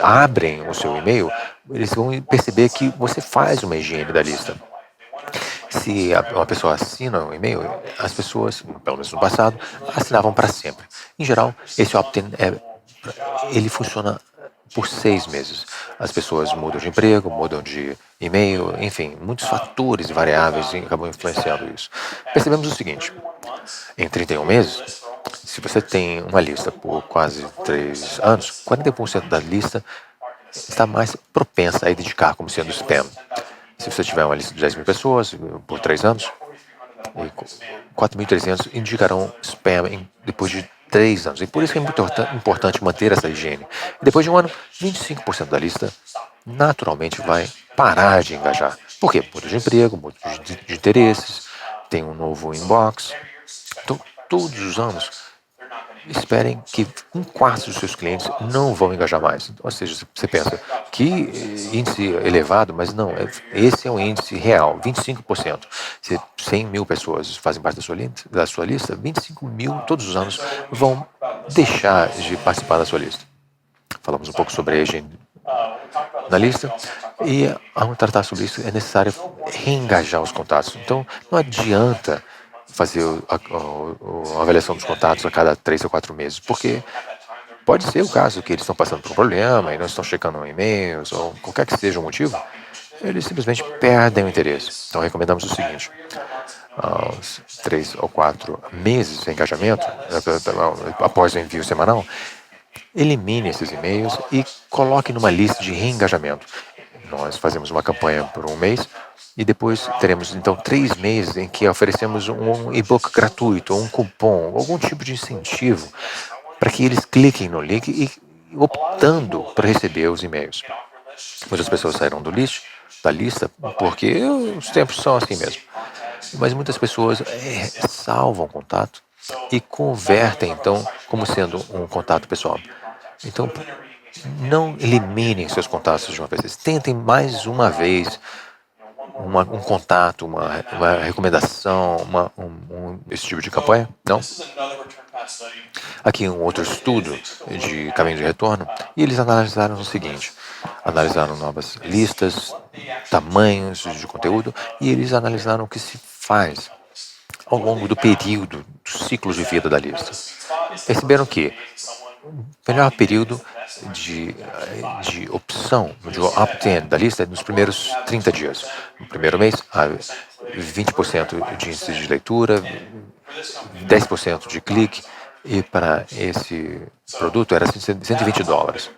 abrem o seu e-mail, eles vão perceber que você faz uma higiene da lista. Se uma pessoa assina um e-mail, as pessoas, pelo menos no passado, assinavam para sempre. Em geral, esse opt-in ele funciona por 6 meses. As pessoas mudam de emprego, mudam de e-mail, enfim, muitos fatores e variáveis acabam influenciando isso. Percebemos o seguinte: em 31 meses, se você tem uma lista por quase 3 anos, 40% da lista está mais propensa a identificar como sendo spam. Se você tiver uma lista de 10 mil pessoas por 3 anos, 4.300 indicarão spam depois de 3 anos. E por isso é muito importante manter essa higiene. E depois de um ano, 25% da lista naturalmente vai parar de engajar. Por quê? Muda de emprego, muda de interesses, tem um novo inbox. Então, todos os anos, esperem que 1/4 dos seus clientes não vão engajar mais. Ou seja, você pensa, que índice elevado, mas não, esse é o índice real, 25%. Se 100 mil pessoas fazem parte da sua lista, 25 mil todos os anos vão deixar de participar da sua lista. Falamos um pouco sobre a higiene na lista, e ao tratar sobre isso é necessário reengajar os contatos. Então, não adianta fazer a avaliação dos contatos a cada 3 ou 4 meses, porque pode ser o caso que eles estão passando por um problema e não estão checando e-mails, ou qualquer que seja o motivo, eles simplesmente perdem o interesse. Então, recomendamos o seguinte: aos 3 ou 4 meses de engajamento, após o envio semanal, elimine esses e-mails e coloque numa lista de reengajamento. Nós fazemos uma campanha por um mês e depois teremos, então, 3 meses em que oferecemos um e-book gratuito, um cupom, algum tipo de incentivo para que eles cliquem no link e optando para receber os e-mails. Muitas pessoas saíram da lista porque os tempos são assim mesmo. Mas muitas pessoas salvam o contato e convertem, então, como sendo um contato pessoal. Então, não eliminem seus contatos de uma vez. Tentem mais uma vez um contato, uma recomendação, esse tipo de campanha. Não? Aqui um outro estudo de caminho de retorno, e eles analisaram o seguinte: analisaram novas listas, tamanhos de conteúdo, e eles analisaram o que se faz ao longo do período, do ciclo de vida da lista. Perceberam que o melhor período de opção, de opt-in da lista é nos primeiros 30 dias. No primeiro mês, há 20% de índice de leitura, 10% de clique, e para esse produto era $120.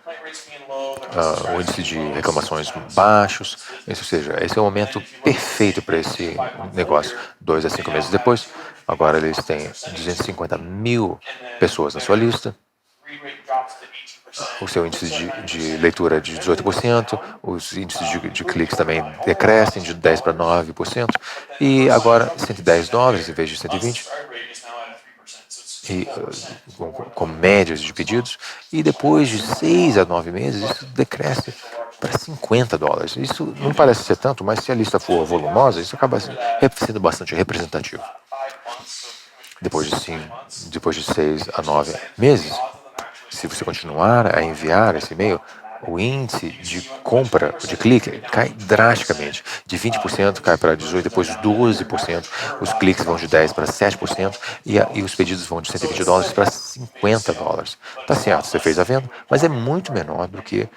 O índice de reclamações baixos, ou seja, esse é o momento perfeito para esse negócio. 2 a 5 meses depois, agora eles têm 250 mil pessoas na sua lista, o seu índice de leitura é de 18%, os índices de cliques também decrescem de 10% para 9%, e agora $110 em vez de 120, e, com médias de pedidos, e depois de 6 a 9 meses, isso decresce para $50. Isso não parece ser tanto, mas se a lista for volumosa, isso acaba sendo bastante representativo. Depois de 6 a 9 meses, se você continuar a enviar esse e-mail, o índice de compra, de clique, cai drasticamente. De 20% cai para 18%, depois 12%. Os cliques vão de 10% para 7% e os pedidos vão de $120 para $50. Tá certo, você fez a venda, mas é muito menor do que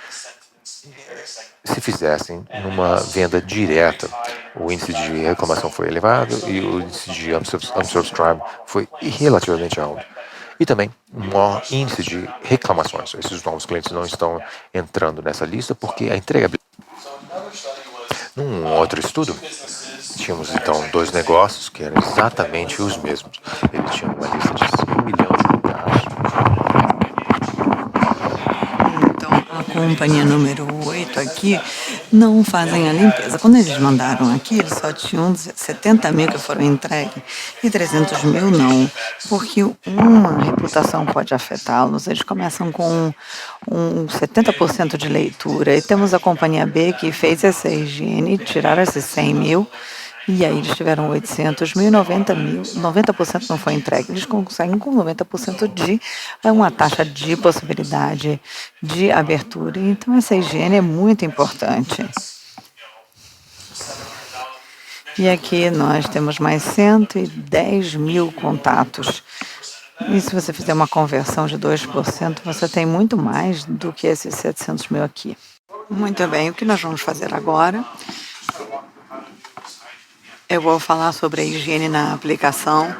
se fizessem numa venda direta. O índice de reclamação foi elevado e o índice de unsubscribe foi relativamente alto. E também um maior índice de reclamações. Esses novos clientes não estão entrando nessa lista porque a entregabilidade. Num outro estudo, tínhamos então 2 negócios que eram exatamente os mesmos. Eles tinham uma lista de 5 milhões de casos. Então, a companhia número 8 aqui não fazem a limpeza. Quando eles mandaram aqui, eles só tinham 70 mil que foram entregues e 300 mil não, porque uma reputação pode afetá-los. Eles começam com um 70% de leitura. E temos a companhia B que fez essa higiene, tiraram esses 100 mil, e aí eles tiveram 800 mil e 90 mil, 90% não foi entregue. Eles conseguem com 90% de uma taxa de possibilidade de abertura. Então, essa higiene é muito importante. E aqui nós temos mais 110 mil contatos. E se você fizer uma conversão de 2%, você tem muito mais do que esses 700 mil aqui. Muito bem, o que nós vamos fazer agora? Eu vou falar sobre a higiene na aplicação.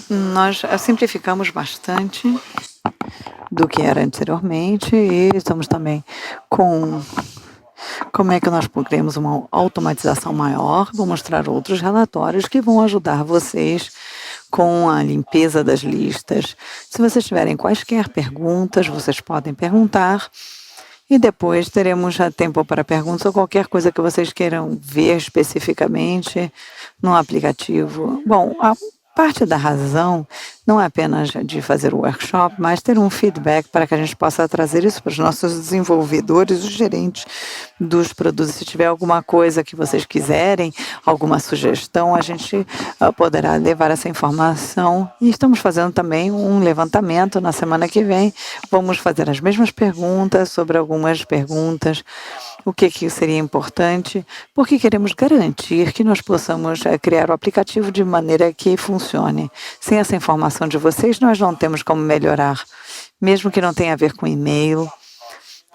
Nós simplificamos bastante do que era anteriormente e estamos também com como é que nós criamos uma automatização maior. Vou mostrar outros relatórios que vão ajudar vocês com a limpeza das listas. Se vocês tiverem quaisquer perguntas, vocês podem perguntar. E depois teremos já tempo para perguntas ou qualquer coisa que vocês queiram ver especificamente no aplicativo. Bom, a parte da razão não é apenas de fazer o workshop, mas ter um feedback para que a gente possa trazer isso para os nossos desenvolvedores, os gerentes dos produtos. Se tiver alguma coisa que vocês quiserem, alguma sugestão, a gente poderá levar essa informação. E estamos fazendo também um levantamento na semana que vem. Vamos fazer as mesmas perguntas sobre algumas perguntas. O que seria importante? Porque queremos garantir que nós possamos criar o aplicativo de maneira que funcione. Sem essa informação de vocês, nós não temos como melhorar, mesmo que não tenha a ver com e-mail.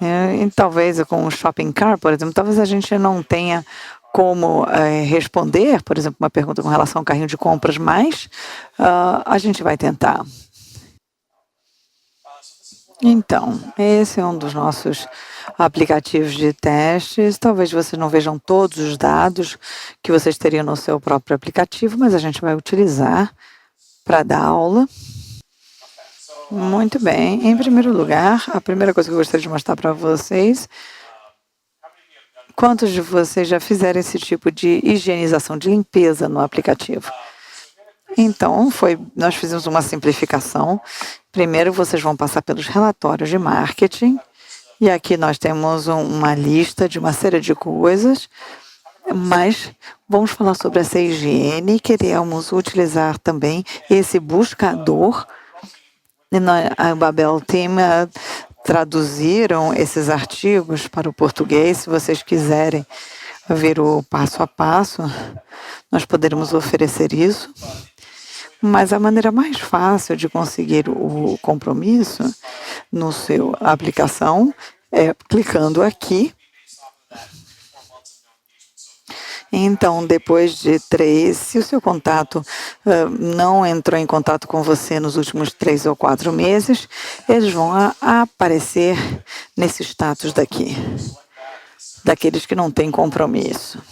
E talvez com o shopping cart, por exemplo, talvez a gente não tenha como responder, por exemplo, uma pergunta com relação ao carrinho de compras, mas a gente vai tentar. Então, esse é um dos nossos aplicativos de testes. Talvez vocês não vejam todos os dados que vocês teriam no seu próprio aplicativo, mas a gente vai utilizar para dar aula. Muito bem. Em primeiro lugar, a primeira coisa que eu gostaria de mostrar para vocês, quantos de vocês já fizeram esse tipo de higienização, de limpeza no aplicativo? Então, nós fizemos uma simplificação. Primeiro, vocês vão passar pelos relatórios de marketing. E aqui nós temos uma lista de uma série de coisas. Mas vamos falar sobre essa higiene. Queremos utilizar também esse buscador. A Babel Team traduziram esses artigos para o português. Se vocês quiserem ver o passo a passo, nós poderemos oferecer isso. Mas a maneira mais fácil de conseguir o compromisso no seu aplicação é clicando aqui. Então, depois de 3, se o seu contato não entrou em contato com você nos últimos 3 ou 4 meses, eles vão aparecer nesse status daqui, daqueles que não têm compromisso.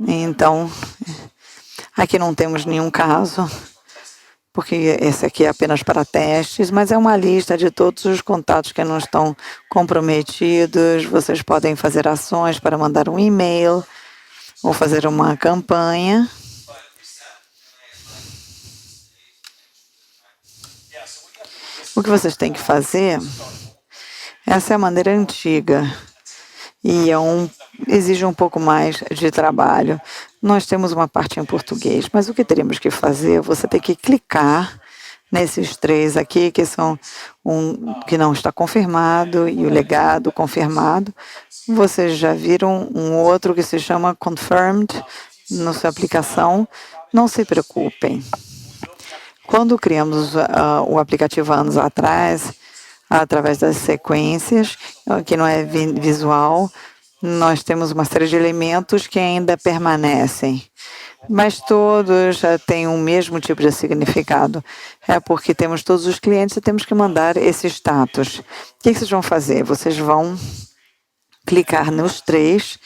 Então, aqui não temos nenhum caso, porque esse aqui é apenas para testes, mas é uma lista de todos os contatos que não estão comprometidos. Vocês podem fazer ações para mandar um e-mail ou fazer uma campanha. O que vocês têm que fazer Essa é a maneira antiga e exige um pouco mais de trabalho. Nós temos uma parte em português, mas o que teríamos que fazer? Você tem que clicar nesses 3 aqui, que são que não está confirmado e o legado confirmado. Vocês já viram um outro que se chama Confirmed na sua aplicação. Não se preocupem. Quando criamos o aplicativo há anos atrás, através das sequências, que não é visual, nós temos uma série de elementos que ainda permanecem. Mas todos têm o mesmo tipo de significado. É porque temos todos os clientes e temos que mandar esse status. O que vocês vão fazer? Vocês vão clicar nos 3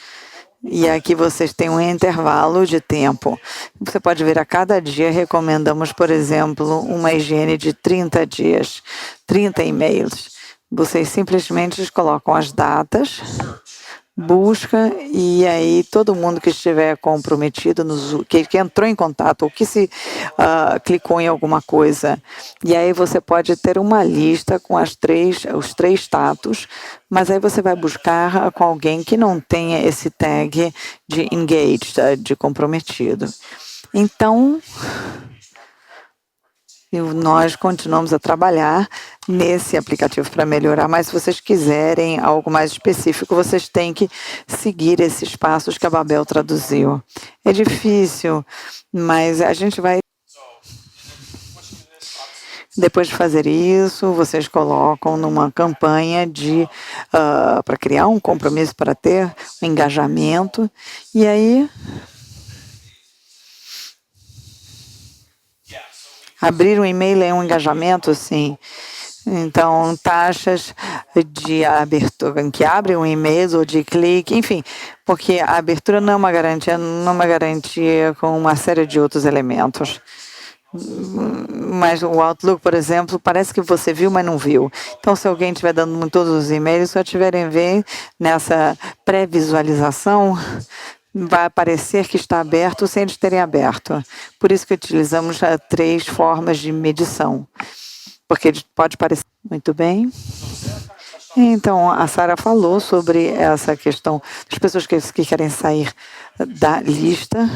e aqui vocês têm um intervalo de tempo. Você pode ver a cada dia, recomendamos, por exemplo, uma higiene de 30 dias, 30 e-mails. Vocês simplesmente colocam as datas, busca, e aí todo mundo que estiver comprometido, que entrou em contato ou que se clicou em alguma coisa, e aí você pode ter uma lista com os 3 status, mas aí você vai buscar com alguém que não tenha esse tag de engaged, de comprometido. Então, nós continuamos a trabalhar nesse aplicativo para melhorar, mas se vocês quiserem algo mais específico, vocês têm que seguir esses passos que a Babel traduziu. É difícil, mas a gente vai... Depois de fazer isso, vocês colocam numa campanha para criar um compromisso, para ter um engajamento, e aí... Abrir um e-mail é um engajamento, sim. Então, taxas de abertura, em que abre um e-mail ou de clique, enfim, porque a abertura não é uma garantia com uma série de outros elementos. Mas o Outlook, por exemplo, parece que você viu, mas não viu. Então, se alguém estiver dando todos os e-mails, só tiverem ver nessa pré-visualização, vai aparecer que está aberto sem eles terem aberto. Por isso que utilizamos 3 formas de medição, porque pode parecer muito bem. Então, a Sara falou sobre essa questão das pessoas que querem sair da lista.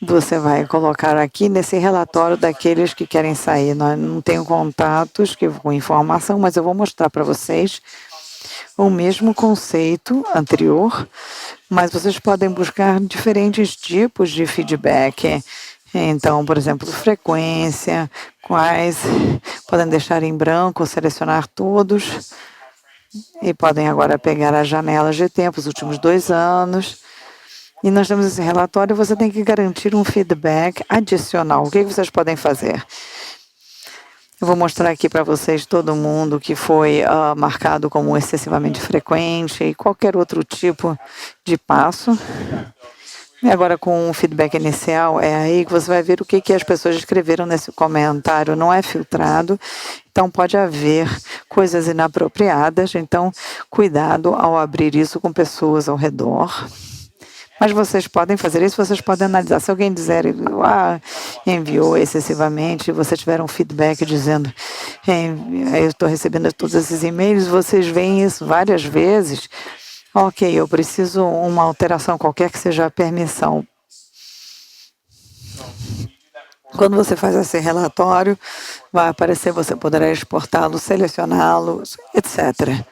Você vai colocar aqui nesse relatório daqueles que querem sair. Nós não tenho contatos com informação, mas eu vou mostrar para vocês o mesmo conceito anterior, mas vocês podem buscar diferentes tipos de feedback. Então, por exemplo, frequência, quais podem deixar em branco, selecionar todos, e podem agora pegar as janelas de tempo, os últimos 2 anos. E nós temos esse relatório, você tem que garantir um feedback adicional. O que vocês podem fazer? Eu vou mostrar aqui para vocês todo mundo que foi marcado como excessivamente frequente e qualquer outro tipo de passo. E agora, com o feedback inicial, é aí que você vai ver o que as pessoas escreveram nesse comentário. Não é filtrado, então pode haver coisas inapropriadas. Então, cuidado ao abrir isso com pessoas ao redor. Mas vocês podem fazer isso, vocês podem analisar. Se alguém dizer, enviou excessivamente, você tiver um feedback dizendo, eu estou recebendo todos esses e-mails, vocês veem isso várias vezes. Ok, eu preciso uma alteração qualquer que seja a permissão. Quando você faz esse relatório, vai aparecer, você poderá exportá-lo, selecioná-lo, etc.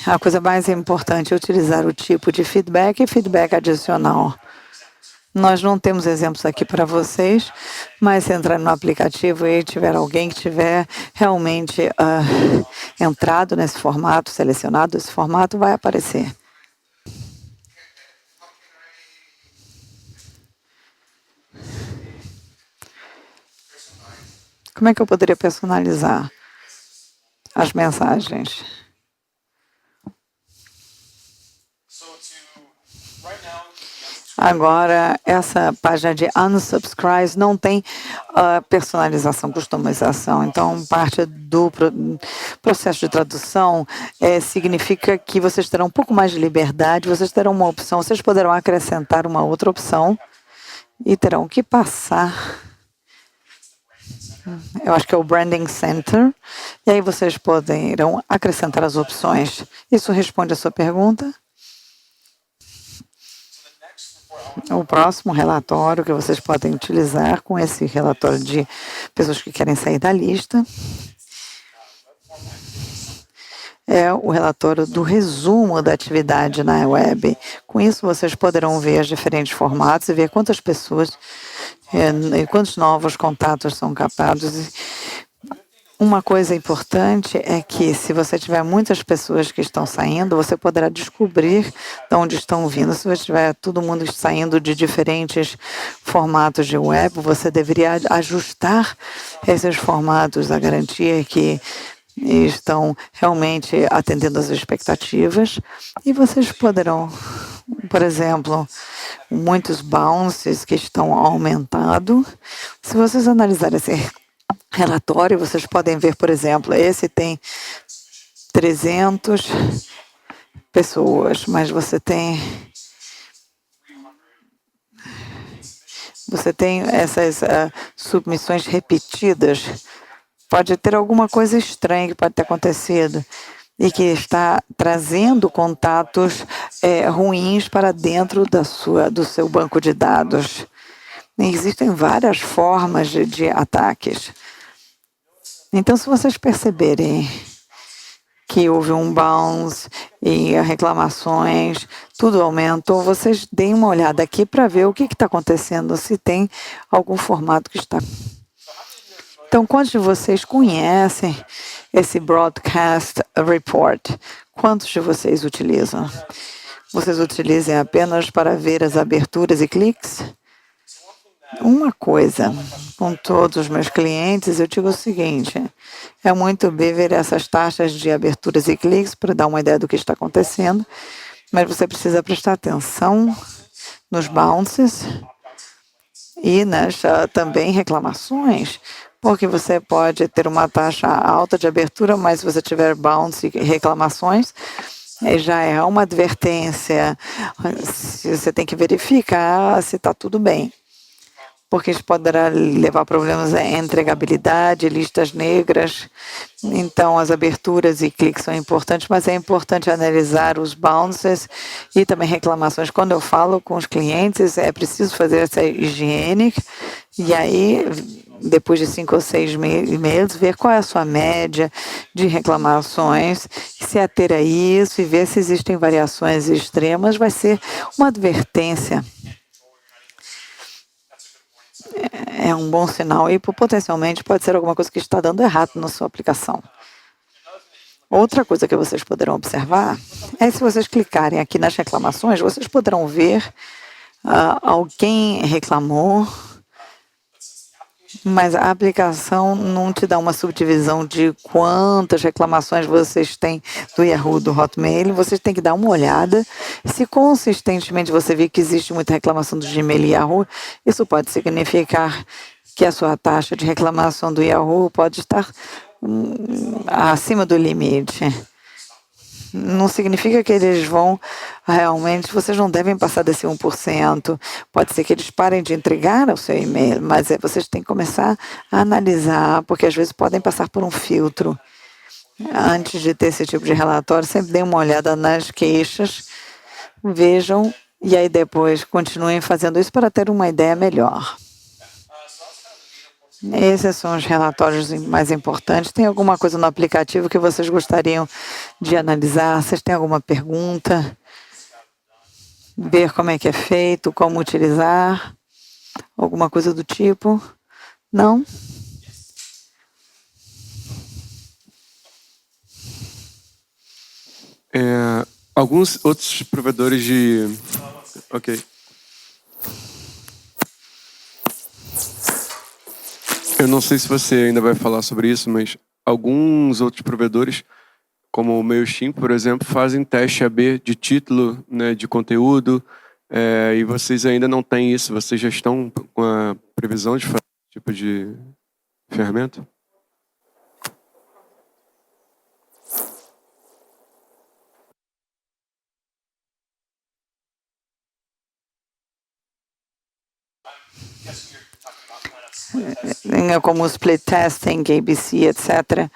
A coisa mais importante é utilizar o tipo de feedback e feedback adicional. Nós não temos exemplos aqui para vocês, mas se entrar no aplicativo e tiver alguém que tiver realmente entrado nesse formato, selecionado esse formato, vai aparecer. Como é que eu poderia personalizar as mensagens? Agora, essa página de unsubscribe não tem personalização, customização. Então, parte do processo de tradução significa que vocês terão um pouco mais de liberdade, vocês terão uma opção, vocês poderão acrescentar uma outra opção e terão que passar eu acho que é o Branding Center, e aí vocês poderão acrescentar as opções. Isso responde a sua pergunta? O próximo relatório que vocês podem utilizar com esse relatório de pessoas que querem sair da lista é o relatório do resumo da atividade na web. Com isso, vocês poderão ver os diferentes formatos e ver quantas pessoas e quantos novos contatos são captados. Uma coisa importante é que, se você tiver muitas pessoas que estão saindo, você poderá descobrir de onde estão vindo. Se você tiver todo mundo saindo de diferentes formatos de web, você deveria ajustar esses formatos a garantir que estão realmente atendendo às expectativas. E vocês poderão, por exemplo, muitos bounces que estão aumentando. Se vocês analisarem esse relatório, vocês podem ver, por exemplo, esse tem 300 pessoas, mas você tem essas submissões repetidas. Pode ter alguma coisa estranha que pode ter acontecido e que está trazendo contatos ruins para dentro do seu banco de dados. Existem várias formas de ataques. Então, se vocês perceberem que houve um bounce e reclamações, tudo aumentou, vocês deem uma olhada aqui para ver o que está acontecendo, se tem algum formato que está. Então, quantos de vocês conhecem esse Broadcast Report? Quantos de vocês utilizam? Vocês utilizam apenas para ver as aberturas e cliques? Uma coisa, com todos os meus clientes, eu digo o seguinte: é muito bem ver essas taxas de aberturas e cliques para dar uma ideia do que está acontecendo, mas você precisa prestar atenção nos bounces e nas também reclamações, porque você pode ter uma taxa alta de abertura, mas se você tiver bounce e reclamações, já é uma advertência. Você tem que verificar se está tudo bem, porque isso poderá levar a problemas em entregabilidade, listas negras. Então, as aberturas e cliques são importantes, mas é importante analisar os bounces e também reclamações. Quando eu falo com os clientes, é preciso fazer essa higiene, e aí, depois de 5 ou 6 meses, ver qual é a sua média de reclamações, se ater a isso e ver se existem variações extremas, vai ser uma advertência. É um bom sinal e potencialmente pode ser alguma coisa que está dando errado na sua aplicação. Outra coisa que vocês poderão observar é, se vocês clicarem aqui nas reclamações, vocês poderão ver alguém reclamou, mas a aplicação não te dá uma subdivisão de quantas reclamações vocês têm do Yahoo, do Hotmail. Vocês têm que dar uma olhada. Se consistentemente você vê que existe muita reclamação do Gmail e Yahoo, isso pode significar que a sua taxa de reclamação do Yahoo pode estar acima do limite. Não significa que eles vão realmente, vocês não devem passar desse 1%. Pode ser que eles parem de entregar o seu e-mail, mas vocês têm que começar a analisar, porque às vezes podem passar por um filtro. Antes de ter esse tipo de relatório, sempre deem uma olhada nas queixas, vejam, e aí depois continuem fazendo isso para ter uma ideia melhor. Esses são os relatórios mais importantes. Tem alguma coisa no aplicativo que vocês gostariam de analisar? Vocês têm alguma pergunta? Ver como é que é feito, como utilizar? Alguma coisa do tipo? Não? Alguns outros provedores de... Ok. Eu não sei se você ainda vai falar sobre isso, mas alguns outros provedores, como o MailChimp, por exemplo, fazem teste AB de título, né, de conteúdo, e vocês ainda não têm isso. Vocês já estão com a previsão de fazer esse tipo de ferramenta? como o split testing, ABC, etc.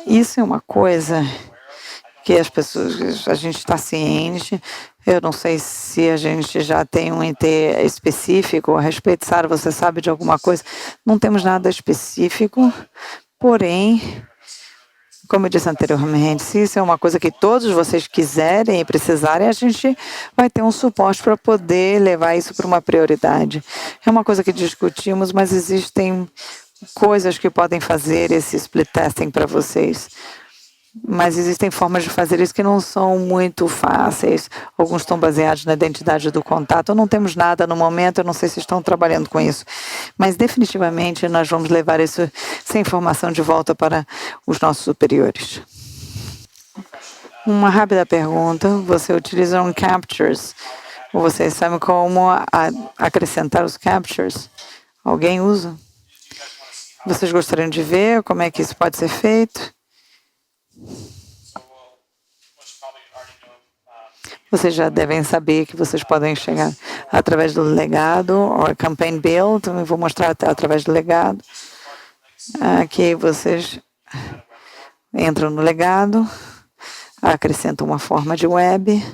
Isso é uma coisa que as pessoas, a gente está ciente. Eu não sei se a gente já tem um IT específico a respeito. Sara, você sabe de alguma coisa? Não temos nada específico, porém, como eu disse anteriormente, se isso é uma coisa que todos vocês quiserem e precisarem, a gente vai ter um suporte para poder levar isso para uma prioridade. É uma coisa que discutimos, mas existem coisas que podem fazer esse split testing para vocês. Mas existem formas de fazer isso que não são muito fáceis. Alguns estão baseados na identidade do contato. Não temos nada no momento, eu não sei se estão trabalhando com isso. Mas definitivamente nós vamos levar essa informação de volta para os nossos superiores. Uma rápida pergunta. Você utiliza um captures? Ou vocês sabem como acrescentar os captures? Alguém usa? Vocês gostariam de ver como é que isso pode ser feito? Vocês já devem saber que vocês podem chegar através do legado ou campaign build. Eu vou mostrar através do legado. Aqui vocês entram no legado, acrescentam uma forma de web.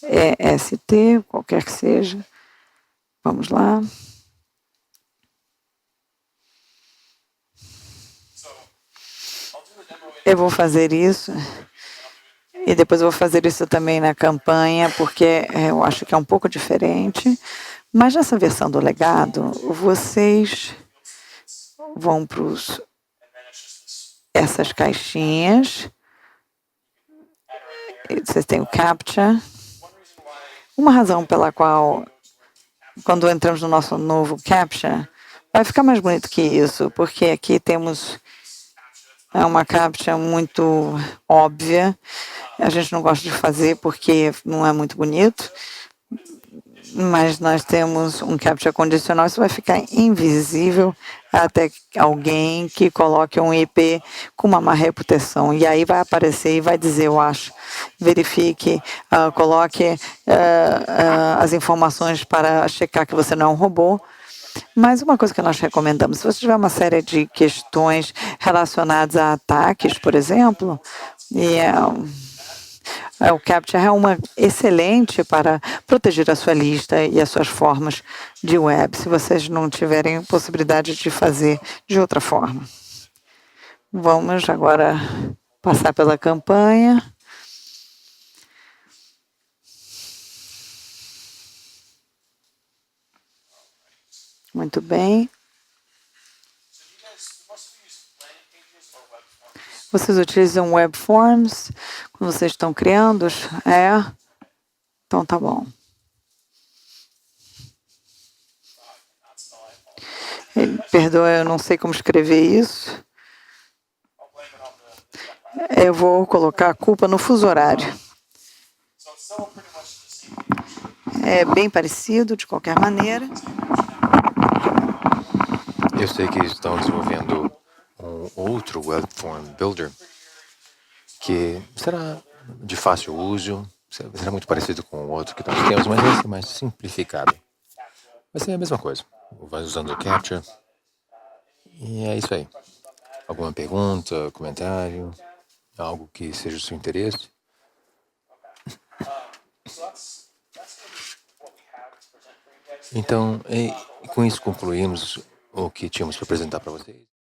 EST, qualquer que seja. Vamos lá. Eu vou fazer isso e depois eu vou fazer isso também na campanha, porque eu acho que é um pouco diferente. Mas nessa versão do legado, vocês vão para essas caixinhas. Vocês têm o CAPTCHA. Uma razão pela qual, quando entramos no nosso novo CAPTCHA, vai ficar mais bonito que isso, porque aqui temos uma CAPTCHA muito óbvia. A gente não gosta de fazer porque não é muito bonito, mas nós temos um CAPTCHA condicional. Isso vai ficar invisível até alguém que coloque um IP com uma má reputação. E aí vai aparecer e vai dizer, eu acho, verifique, coloque as informações para checar que você não é um robô. Mas uma coisa que nós recomendamos, se você tiver uma série de questões relacionadas a ataques, por exemplo, o CAPTCHA é uma excelente para proteger a sua lista e as suas formas de web, se vocês não tiverem possibilidade de fazer de outra forma. Vamos agora passar pela campanha. Muito bem. Vocês utilizam web forms quando vocês estão criando? Então tá bom. Perdoa, eu não sei como escrever isso. Eu vou colocar a culpa no fuso horário. É bem parecido, de qualquer maneira. Eu sei que estão desenvolvendo um outro Web Form Builder que será de fácil uso, será muito parecido com o outro que nós temos, mas vai ser mais simplificado. Vai ser a mesma coisa. Vai usando o Captcha. E é isso aí. Alguma pergunta, comentário, algo que seja do seu interesse? Então, com isso concluímos o que tínhamos para apresentar para vocês.